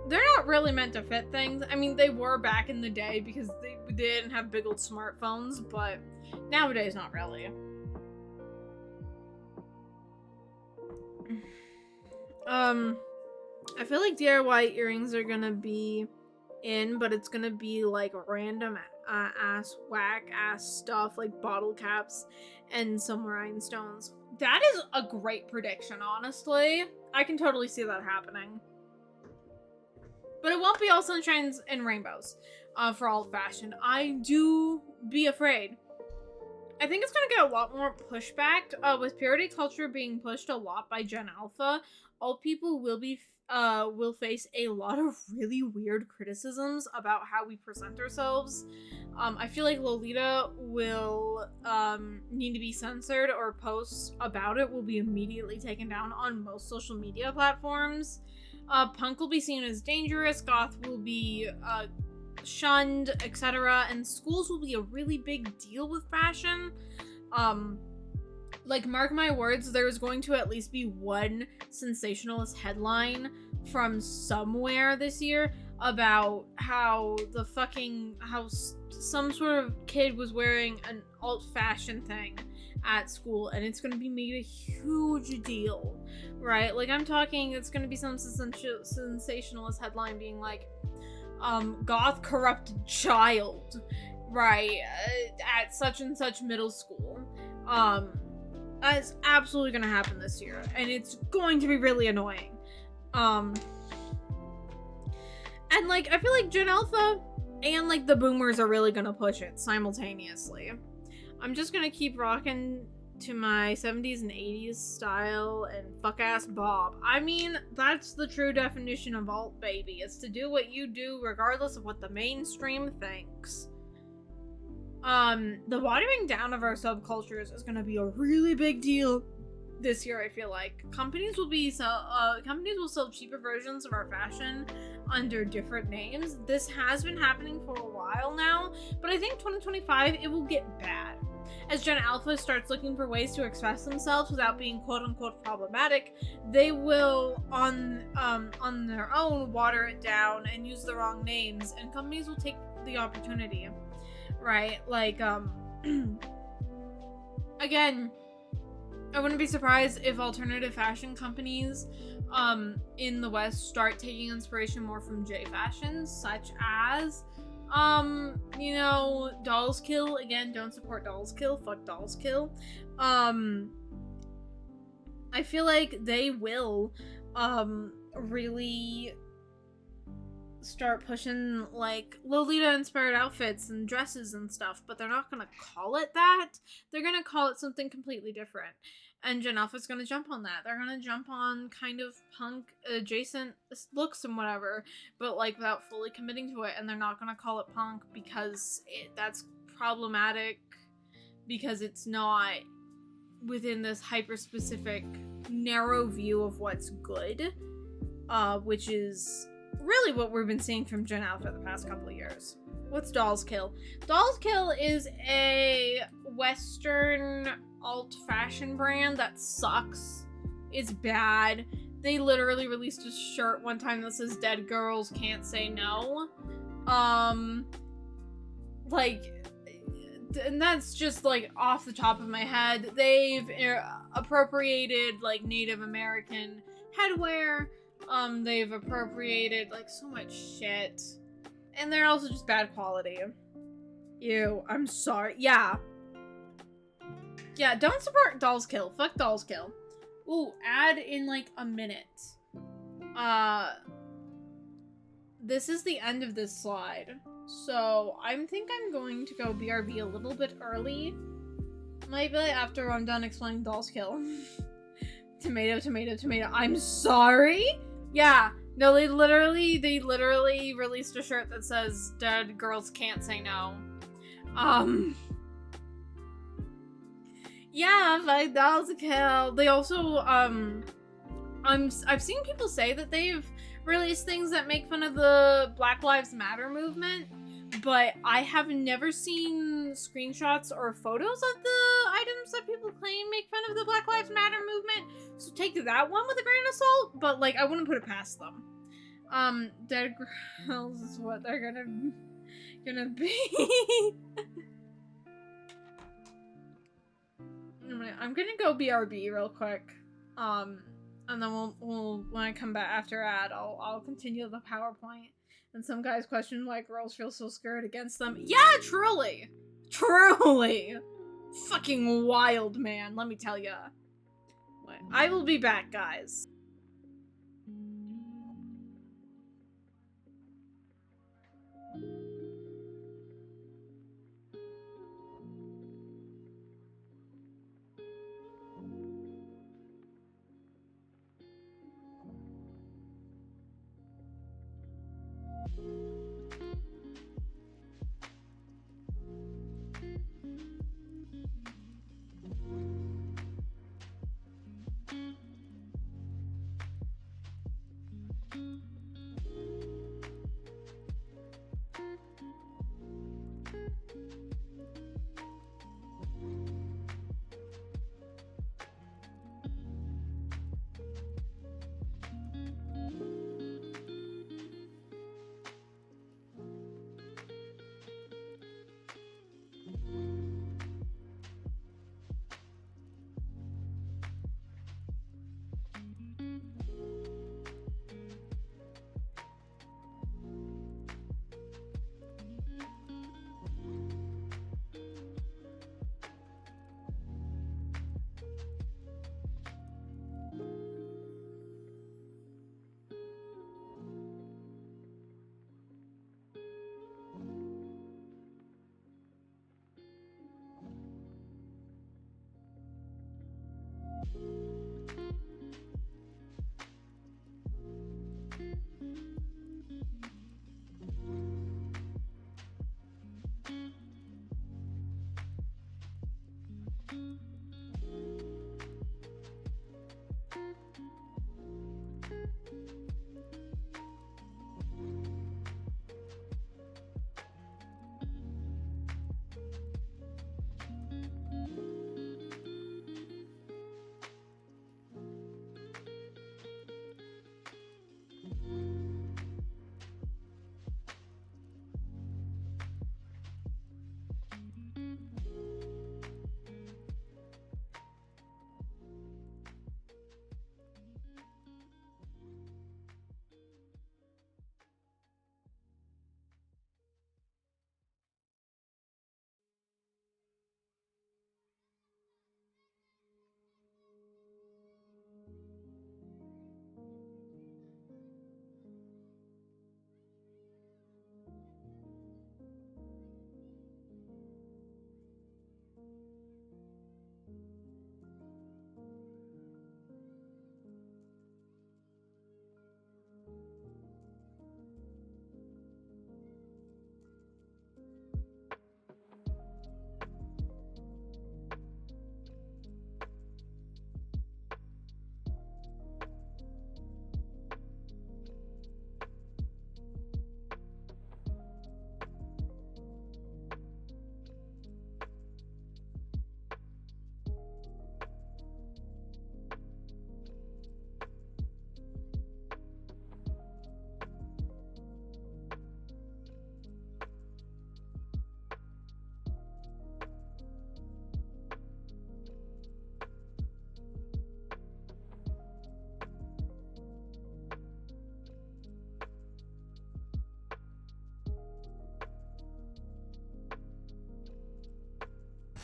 They're not really meant to fit things. I mean, they were back in the day because they didn't have big old smartphones, but nowadays, not really. I feel like DIY earrings are gonna be in, but it's gonna be like random whack ass stuff like bottle caps and some rhinestones. That is a great prediction, honestly. I can totally see that happening. But it won't be all sunshines and rainbows for all fashion. I do be afraid. I think it's gonna get a lot more pushback with purity culture being pushed a lot by Gen Alpha. All people will face a lot of really weird criticisms about how we present ourselves. I feel like Lolita will need to be censored, or posts about it will be immediately taken down on most social media platforms. Punk will be seen as dangerous, goth will be shunned, etc. And schools will be a really big deal with fashion. Like, mark my words, there's going to at least be one sensationalist headline from somewhere this year about how some sort of kid was wearing an alt-fashion thing at school, and it's going to be made a huge deal, right? Like, I'm talking, it's going to be some sensationalist headline being like, goth corrupted child, right, at such and such middle school. That's absolutely gonna happen this year, and it's going to be really annoying. And like, I feel like Gen Alpha and like the boomers are really gonna push it simultaneously. I'm just gonna keep rocking to my 70s and 80s style and fuck-ass bob. I mean, that's the true definition of alt, baby. It's to do what you do regardless of what the mainstream thinks. The watering down of our subcultures is gonna be a really big deal this year, I feel like. Companies will sell cheaper versions of our fashion under different names. This has been happening for a while now, but I think 2025, it will get bad. as Gen Alpha starts looking for ways to express themselves without being quote-unquote problematic, they will on their own water it down and use the wrong names, and companies will take the opportunity, right? Like, again, I wouldn't be surprised if alternative fashion companies in the West start taking inspiration more from J fashions, such as you know, Dolls Kill. Again, don't support Dolls Kill. Fuck Dolls Kill. I feel like they will really start pushing like Lolita inspired outfits and dresses and stuff, but they're not gonna call it that. They're gonna call it something completely different. And Gen Alpha's gonna jump on that. They're gonna jump on kind of punk adjacent looks and whatever, but like without fully committing to it. And they're not gonna call it punk because that's problematic, because it's not within this hyper specific narrow view of what's good, which is really what we've been seeing from Gen Alpha the past couple of years. What's Dolls Kill? Dolls Kill is a Western alt fashion brand that sucks. It's bad. They literally released a shirt one time that says "Dead girls can't say no." Like, and that's just like off the top of my head. They've appropriated like Native American headwear. They've appropriated like so much shit. And they're also just bad quality. Ew, I'm sorry. Yeah, don't support Dolls Kill. Fuck Dolls Kill. Ooh, ad in like a minute. This is the end of this slide. So I think I'm going to go BRB a little bit early. Maybe after I'm done explaining Dolls Kill. Tomato, tomato, tomato. I'm sorry? Yeah. No, they literally released a shirt that says "Dead girls can't say no." Yeah, like Dolls Kill. They also I've seen people say that they've released things that make fun of the Black Lives Matter movement, but I have never seen screenshots or photos of the items that people claim make fun of the Black Lives Matter movement. So take that one with a grain of salt, but like I wouldn't put it past them. Dead girls is what they're gonna be. I'm gonna go BRB real quick. And then we'll when I come back after ad, I'll continue the PowerPoint. And some guys question why girls feel so scared against them. Yeah, truly! Truly! Fucking wild, man, let me tell ya. I will be back, guys.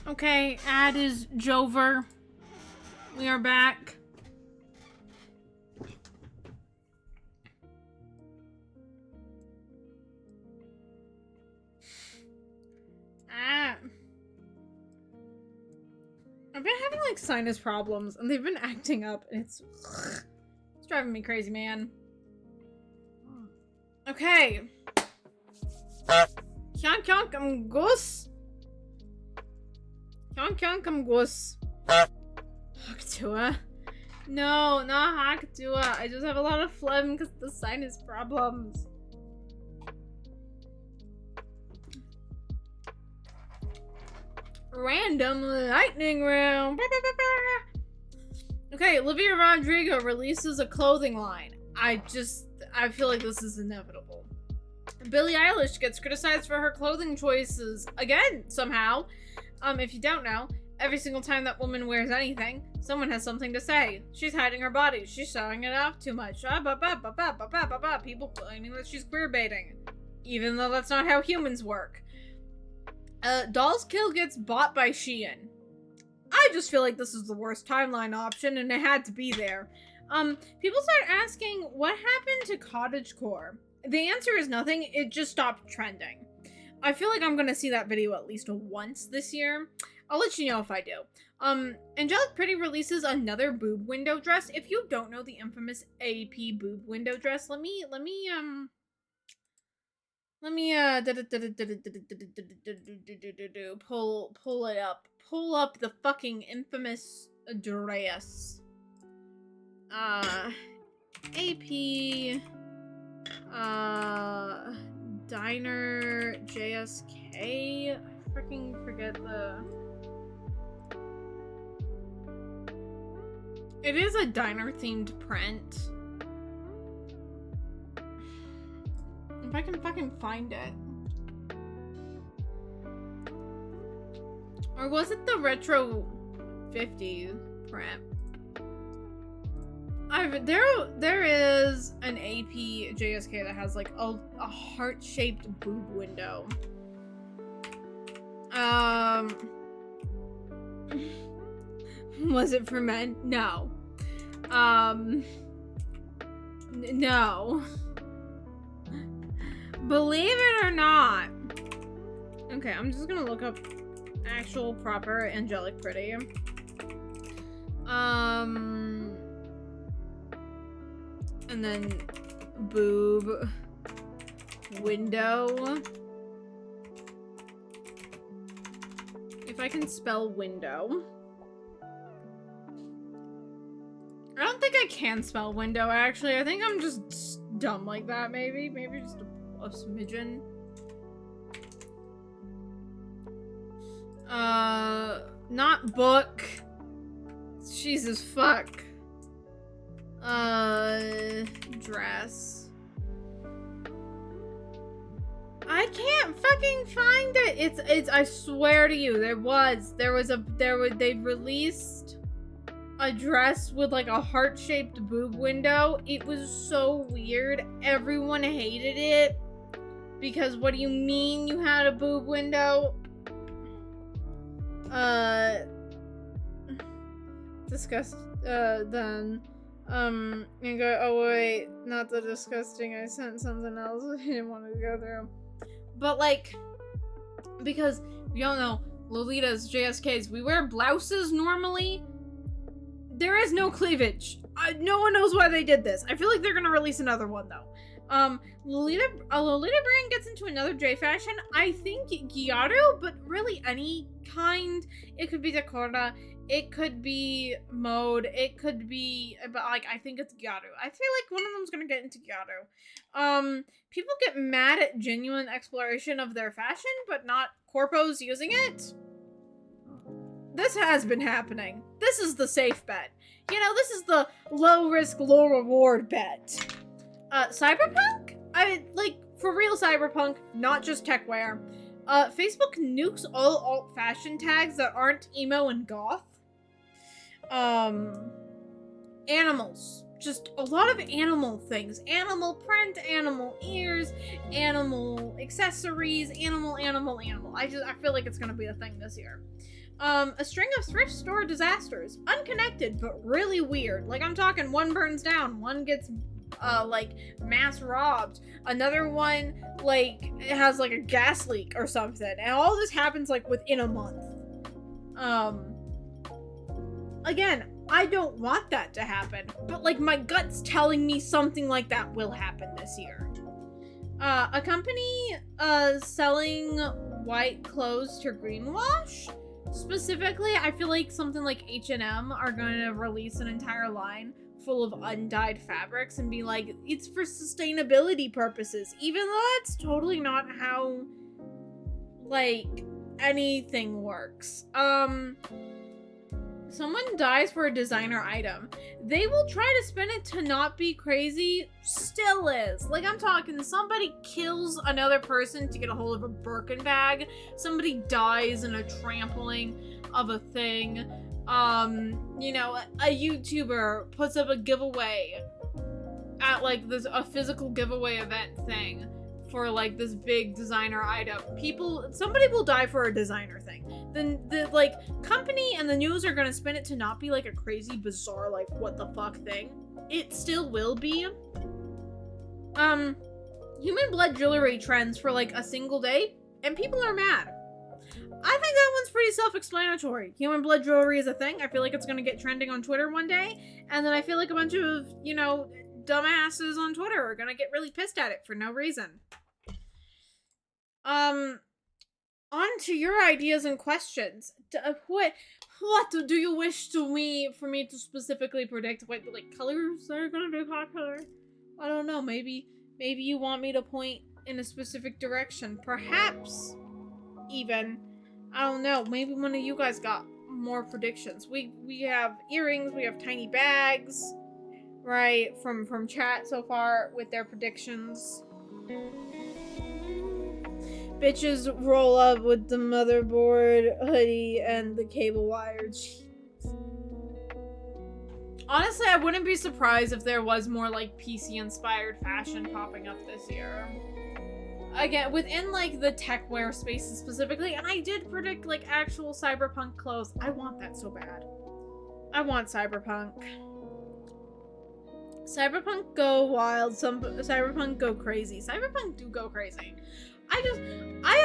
Okay, ad is Jover. We are back. I've been having like sinus problems and they've been acting up and it's driving me crazy, man. Okay. Kyank kyank, I'm goose. Kyank kyank, I'm goose. Haktua. No, not Haktua. I just have a lot of phlegm because of the sinus problems. Random lightning round. Okay, Olivia Rodrigo releases a clothing line. I feel like this is inevitable. Billie Eilish gets criticized for her clothing choices again, somehow. If you don't know, every single time that woman wears anything, someone has something to say. She's hiding her body. She's showing it off too much. People claiming that she's queerbaiting. Even though that's not how humans work. Doll's Kill gets bought by Shein. I just feel like this is the worst timeline option, and it had to be there. People start asking, what happened to cottagecore? The answer is nothing, it just stopped trending. I feel like I'm gonna see that video at least once this year. I'll let you know if I do. Angelic Pretty releases another boob window dress. If you don't know the infamous AP boob window dress, let me pull it up. Pull up the fucking infamous dress. AP Diner JSK. I freaking forget the. It is a diner themed print. If I can fucking find it. Or was it the retro 50s print? There is an AP JSK that has like a heart-shaped boob window. Was it for men? No. No. Believe it or not. Okay, I'm just gonna look up actual proper Angelic Pretty. And then boob window. If I can spell window. I don't think I can spell window, actually. I think I'm just dumb like that, maybe. Maybe just a smidgen. Not book. Jesus fuck. Dress. I can't fucking find it. It's I swear to you, they released a dress with like a heart-shaped boob window. It was so weird. Everyone hated it. Because what do you mean you had a boob window? Then. And go, oh wait, not the disgusting, I sent something else I didn't want to go through. But like, because we all know, Lolitas, JSKs, we wear blouses normally. There is no cleavage. No one knows why they did this. I feel like they're gonna release another one though. Lolita brand gets into another J fashion. I think Gyaru, but really any kind. It could be Dakota. It could be Mode. It could be, but like I think it's Gyaru. I feel like one of them's gonna get into Gyaru. People get mad at genuine exploration of their fashion, but not corpos using it. This has been happening. This is the safe bet. You know, this is the low risk, low reward bet. Cyberpunk? For real cyberpunk, not just techwear. Facebook nukes all alt fashion tags that aren't emo and goth. Animals. Just a lot of animal things. Animal print, animal ears, animal accessories, animal. I feel like it's gonna be a thing this year. A string of thrift store disasters. Unconnected, but really weird. Like, I'm talking one burns down, one gets, like, mass robbed. Another one, like, it has, like, a gas leak or something. And all this happens, like, within a month. Again, I don't want that to happen. But, like, my gut's telling me something like that will happen this year. A company, selling white clothes to greenwash? Specifically, I feel like something like H&M are going to release an entire line full of undyed fabrics and be like, it's for sustainability purposes, even though that's totally not how, like, anything works. Someone dies for a designer item. They will try to spin it to not be crazy, still is. Like, I'm talking, somebody kills another person to get a hold of a Birkin bag. Somebody dies in a trampling of a thing. You know, a YouTuber puts up a giveaway at, like, a physical giveaway event thing for, like, this big designer item. Somebody will die for a designer thing. Then the, like, company and the news are gonna spin it to not be, like, a crazy, bizarre, like, what the fuck thing. It still will be. Human blood jewelry trends for, like, a single day, and people are mad. I think that one's pretty self-explanatory. Human blood jewelry is a thing. I feel like it's gonna get trending on Twitter one day, and then I feel like a bunch of, you know, dumbasses on Twitter are gonna get really pissed at it for no reason. On to your ideas and questions. What do you wish for me to specifically predict what, like, colors are gonna be popular? I don't know, maybe you want me to point in a specific direction. Perhaps, even, I don't know, maybe one of you guys got more predictions. We have earrings, we have tiny bags, right, from chat so far with their predictions. Bitches roll up with the motherboard, hoodie, and the cable wire. Jeez. Honestly, I wouldn't be surprised if there was more, like, PC-inspired fashion popping up this year. Again, within, like, the techwear spaces specifically, and I did predict, like, actual cyberpunk clothes. I want that so bad. I want cyberpunk. Cyberpunk go wild, cyberpunk go crazy. Cyberpunk do go crazy. I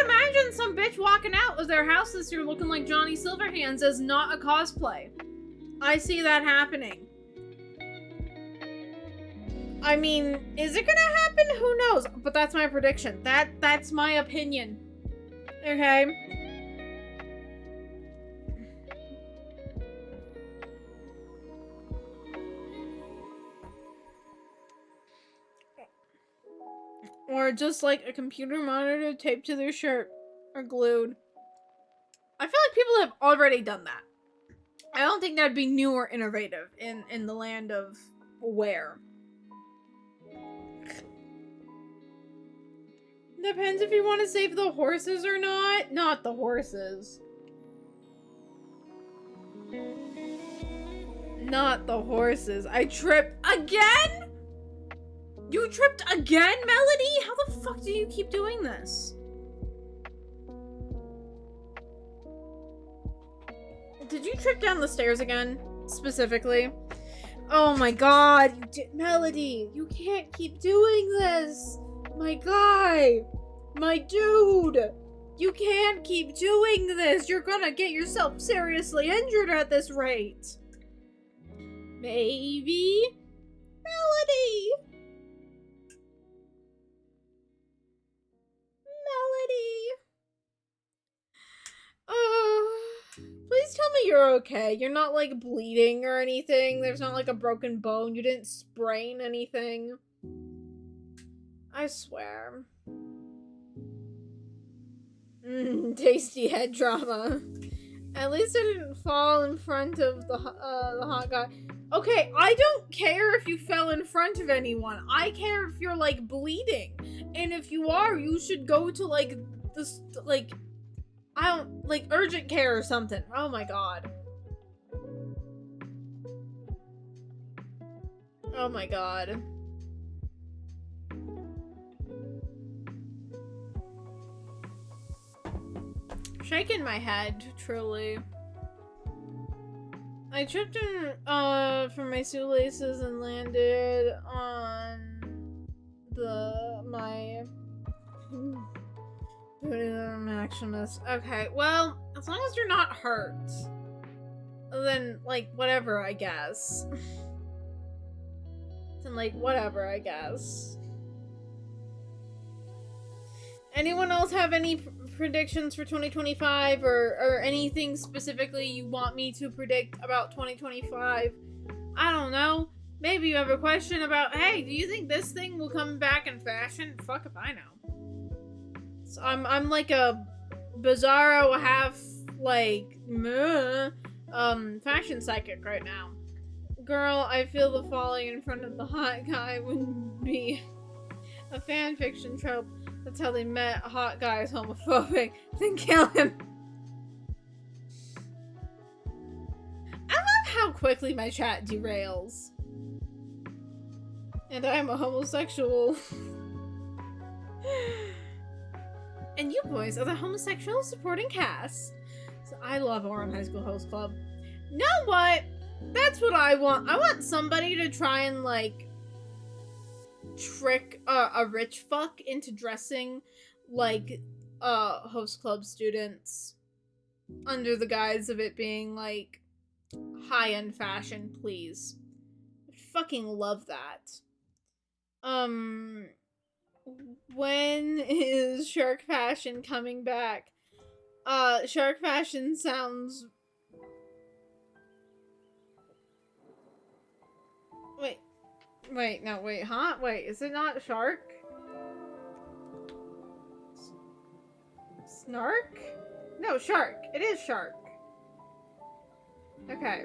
imagine some bitch walking out of their house this year looking like Johnny Silverhands as not a cosplay. I see that happening. I mean, is it gonna happen? Who knows? But that's my prediction. That's my opinion. Okay? Or just like a computer monitor taped to their shirt or glued. I feel like people have already done that. I don't think that'd be new or innovative in the land of wear. Depends if you want to save the horses or not. Not the horses. Not the horses. I tripped again? You tripped again, Melody? How the fuck do you keep doing this? Did you trip down the stairs again? Specifically? Oh my god, you did, Melody! You can't keep doing this! My guy! My dude! You can't keep doing this! You're gonna get yourself seriously injured at this rate! Maybe? Melody! Please tell me you're okay. You're not, like, bleeding or anything. There's not, like, a broken bone. You didn't sprain anything. I swear. Tasty head trauma. At least I didn't fall in front of the hot guy. Okay, I don't care if you fell in front of anyone. I care if you're, like, bleeding. And if you are, you should go to, like, this, like, I don't, like, urgent care or something. Oh my god. Oh my god. Shaking my head, truly. I tripped in for my shoelaces and landed on my Maximus. Okay, well, as long as you're not hurt, then like whatever, I guess. Then like whatever, I guess. Anyone else have any predictions for 2025 or anything specifically you want me to predict about 2025? I don't know. Maybe you have a question about, hey, do you think this thing will come back in fashion? Fuck if I know. So I'm like a bizarro half like fashion psychic right now. Girl, I feel the falling in front of the hot guy wouldn't be a fan fiction trope. That's how they met. A hot guy is homophobic. Then kill him. I love how quickly my chat derails. And I am a homosexual. And you boys are the homosexual supporting cast. So I love Orem High School Host Club. Know what? That's what I want. I want somebody to try and like trick a rich fuck into dressing like host club students under the guise of it being like high-end fashion, please. I fucking love that. When is Shark Fashion coming back? Shark Fashion sounds... Wait, no, wait, huh? Wait, is it not Shark? Snark? No, Shark. It is Shark. Okay.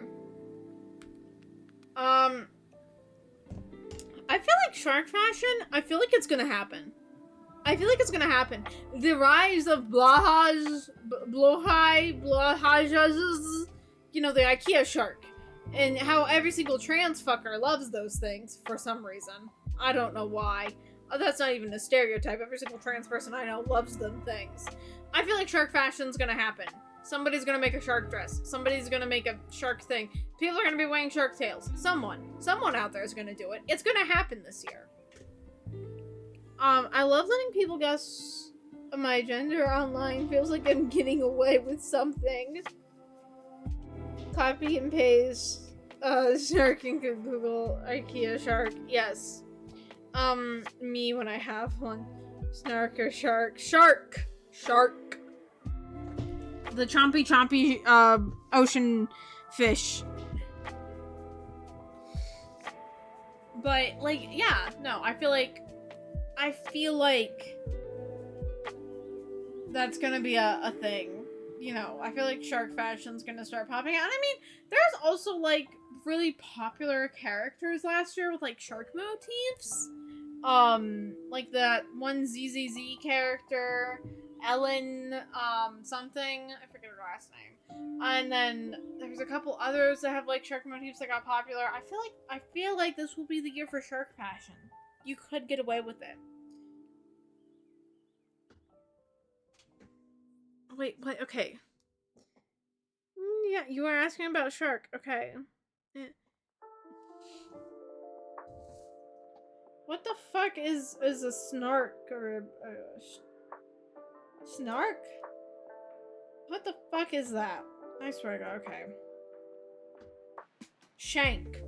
I feel like Shark Fashion, I feel like it's gonna happen. The rise of Blahajas, you know, the IKEA shark. And how every single trans fucker loves those things for some reason. I don't know why. That's not even a stereotype. Every single trans person I know loves them things. I feel like shark fashion's gonna happen. Somebody's gonna make a shark dress. Somebody's gonna make a shark thing. People are gonna be wearing shark tails. Someone out there is gonna do it. It's gonna happen this year. I love letting people guess my gender online. Feels like I'm getting away with something. Copy and paste. Shark and Google IKEA shark. Yes. Me when I have one. Snark or shark. Shark! The chompy, ocean fish. But, like, yeah, no, I feel like that's gonna be a thing. You know, I feel like shark fashion's gonna start popping out. And I mean, there's also, like, really popular characters last year with, like, shark motifs. Like that one ZZZ character, Ellen, something. I forget her last name. And then there's a couple others that have, like, shark motifs that got popular. I feel like this will be the year for shark fashion. You could get away with it. Wait, what? Okay. Yeah, you were asking about shark. Okay. What the fuck is a snark or a snark? What the fuck is that? I swear to God. Okay. Shank.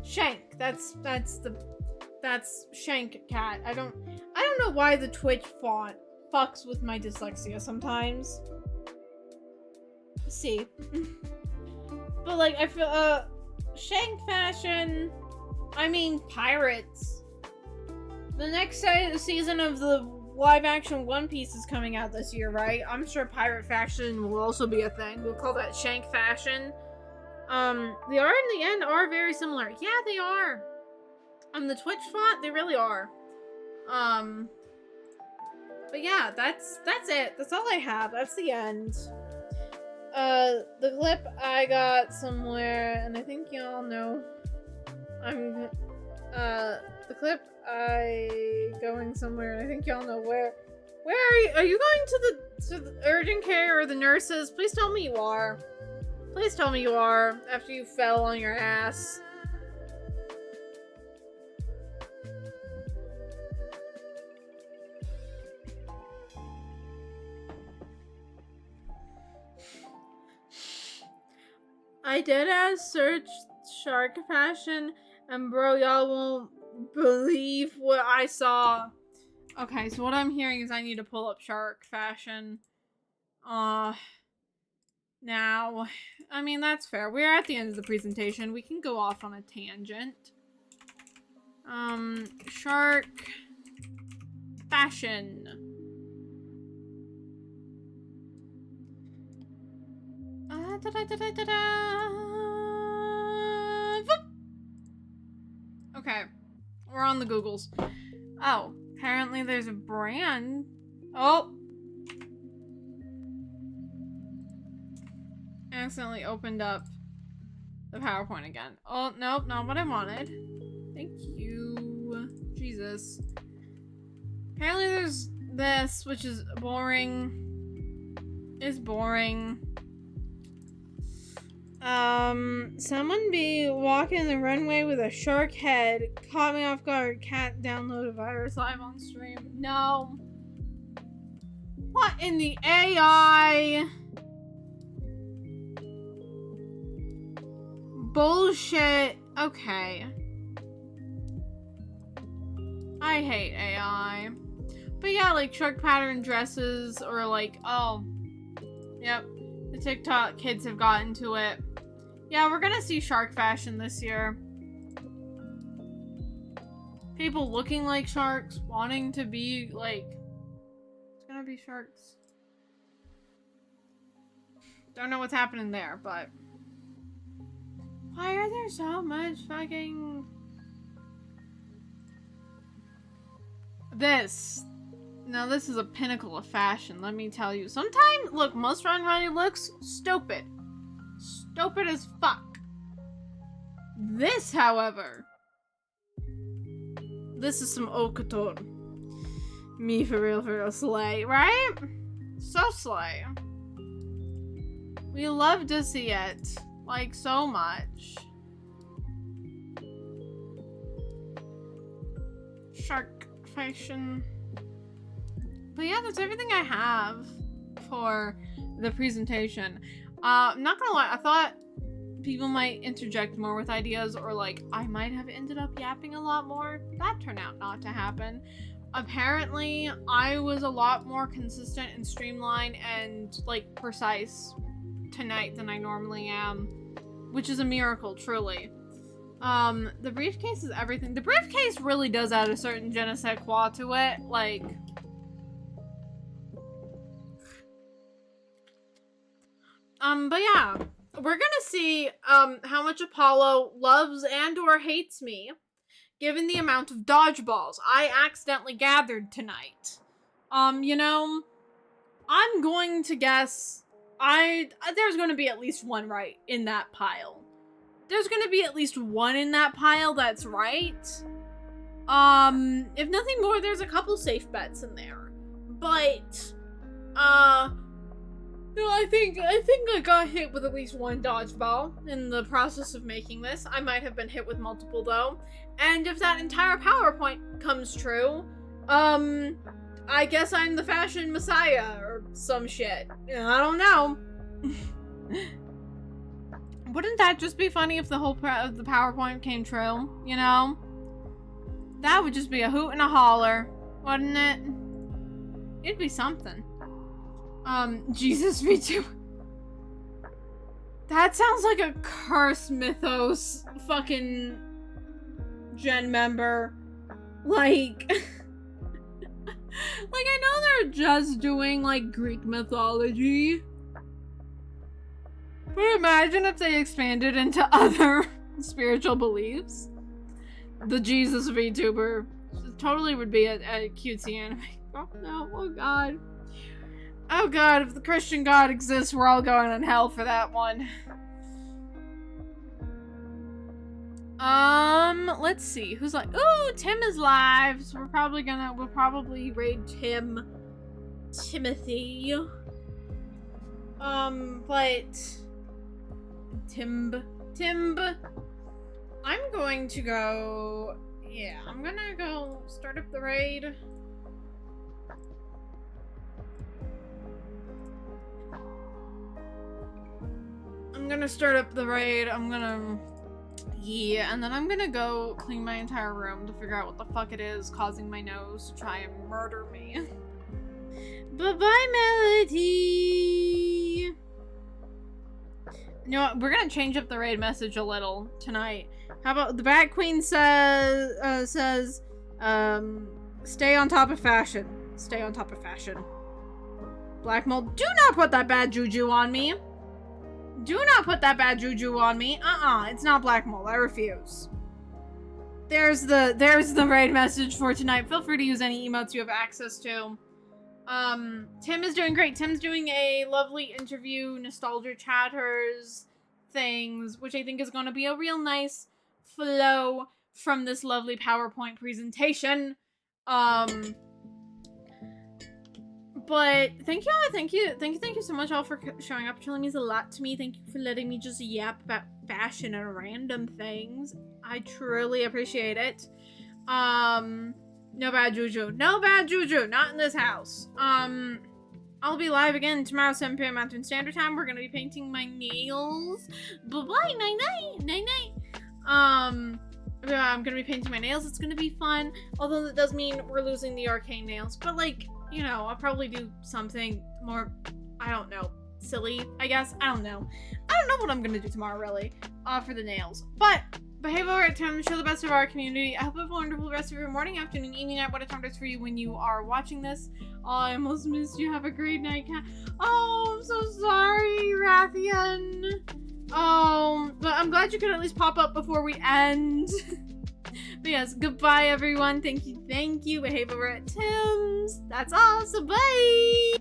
Shank. That's Shank Cat. I don't know why the Twitch font fucks with my dyslexia sometimes. See. But like I feel Shank fashion, I mean pirates. The next season of the live action One Piece is coming out this year, right? I'm sure pirate fashion will also be a thing. We'll call that Shank fashion. The art and the end are very similar. Yeah, they are. On the Twitch font, they really are. But yeah, that's it. That's all I have. That's the end. The clip I got somewhere, and I think y'all know. The clip I going somewhere, and I think y'all know where. Where are you? Are you going to the urgent care or the nurses? Please tell me you are. Please tell me you are, after you fell on your ass. I did as search shark fashion, and bro, y'all won't believe what I saw. Okay, so what I'm hearing is I need to pull up shark fashion. Now, I mean, that's fair. We're at the end of the presentation. We can go off on a tangent. Shark fashion. Okay, we're on the Googles. Oh, apparently there's a brand. Oh. Accidentally opened up the PowerPoint again. Oh, nope, not what I wanted. Thank you. Jesus. Apparently there's this, which is boring. Is boring. Someone be walking the runway with a shark head. Caught me off guard. Cat download a virus live on stream. No. What in the AI? Bullshit. Okay. I hate AI. But yeah, like shark pattern dresses or like, oh. Yep. The TikTok kids have gotten to it. Yeah, we're gonna see shark fashion this year. People looking like sharks, wanting to be like... It's gonna be sharks. Don't know what's happening there, but... Why are there so much fucking... This. Now this is a pinnacle of fashion, let me tell you. Sometimes, look, most runway looks stupid. Stupid as fuck. This, however... This is some haute couture. Me for real slay, right? So slay. We love to see it. Like, so much. Shark fashion. But yeah, that's everything I have for the presentation. I'm not gonna lie, I thought people might interject more with ideas, or like, I might have ended up yapping a lot more. That turned out not to happen. Apparently, I was a lot more consistent and streamlined and, like, precise tonight than I normally am, which is a miracle, truly. The briefcase is everything. The briefcase really does add a certain je ne sais quoi to it, like... But yeah, we're gonna see, how much Apollo loves and or hates me, given the amount of dodgeballs I accidentally gathered tonight. You know, I'm going to guess there's gonna be at least one right in that pile. There's gonna be at least one in that pile that's right. If nothing more, there's a couple safe bets in there. But, no, I think I got hit with at least one dodgeball in the process of making this. I might have been hit with multiple, though. And if that entire PowerPoint comes true, I guess I'm the fashion messiah or some shit. I don't know. Wouldn't that just be funny if the whole the PowerPoint came true, you know? That would just be a hoot and a holler, wouldn't it? It'd be something. Jesus V2. That sounds like a Curse Mythos fucking gen member. Like... like, I know they're just doing, like, Greek mythology. But imagine if they expanded into other spiritual beliefs. The Jesus VTuber totally would be a cutesy anime. Oh no, oh god. Oh god, if the Christian God exists, we're all going in hell for that one. Let's see. Who's like, ooh, Tim is live. So we'll probably raid Timothy. But Timb. I'm going to go... Yeah, I'm gonna go start up the raid. Yeah, and then I'm gonna go clean my entire room to figure out what the fuck it is causing my nose to try and murder me. Bye-bye, Melody! You know what? We're gonna change up the raid message a little tonight. How about the Bat Queen says, stay on top of fashion. Stay on top of fashion. Black Mold, do not put that bad juju on me. Do not put that bad juju on me. It's not Black Mold. I refuse. There's the raid message for tonight. Feel free to use any emotes you have access to. Tim is doing great. Tim's doing a lovely interview, nostalgia chatters things, which I think is going to be a real nice flow from this lovely PowerPoint presentation. But thank you so much all for showing up. Chilling means a lot to me. Thank you for letting me just yap about fashion and random things. I truly appreciate it. No bad juju. No bad juju. Not in this house. I'll be live again tomorrow, 7 p.m. Mountain Standard Time. We're gonna be painting my nails. Bye-bye. Night-night. Night-night. I'm gonna be painting my nails. It's gonna be fun. Although that does mean we're losing the arcane nails. But, like, you know, I'll probably do something more, I don't know, silly, I guess. I don't know what I'm gonna do tomorrow, really, for the nails. But behave over at time, show the best of our community. I hope you have a wonderful rest of your morning, afternoon, evening, night, whatever time it is for you when you are watching this. Oh, I almost missed you. Have a great night, cat. Oh, I'm so sorry, Rathian. Oh, but I'm glad you could at least pop up before we end. But yes, goodbye, everyone. Thank you. Behave over at Tim's. That's all, so bye!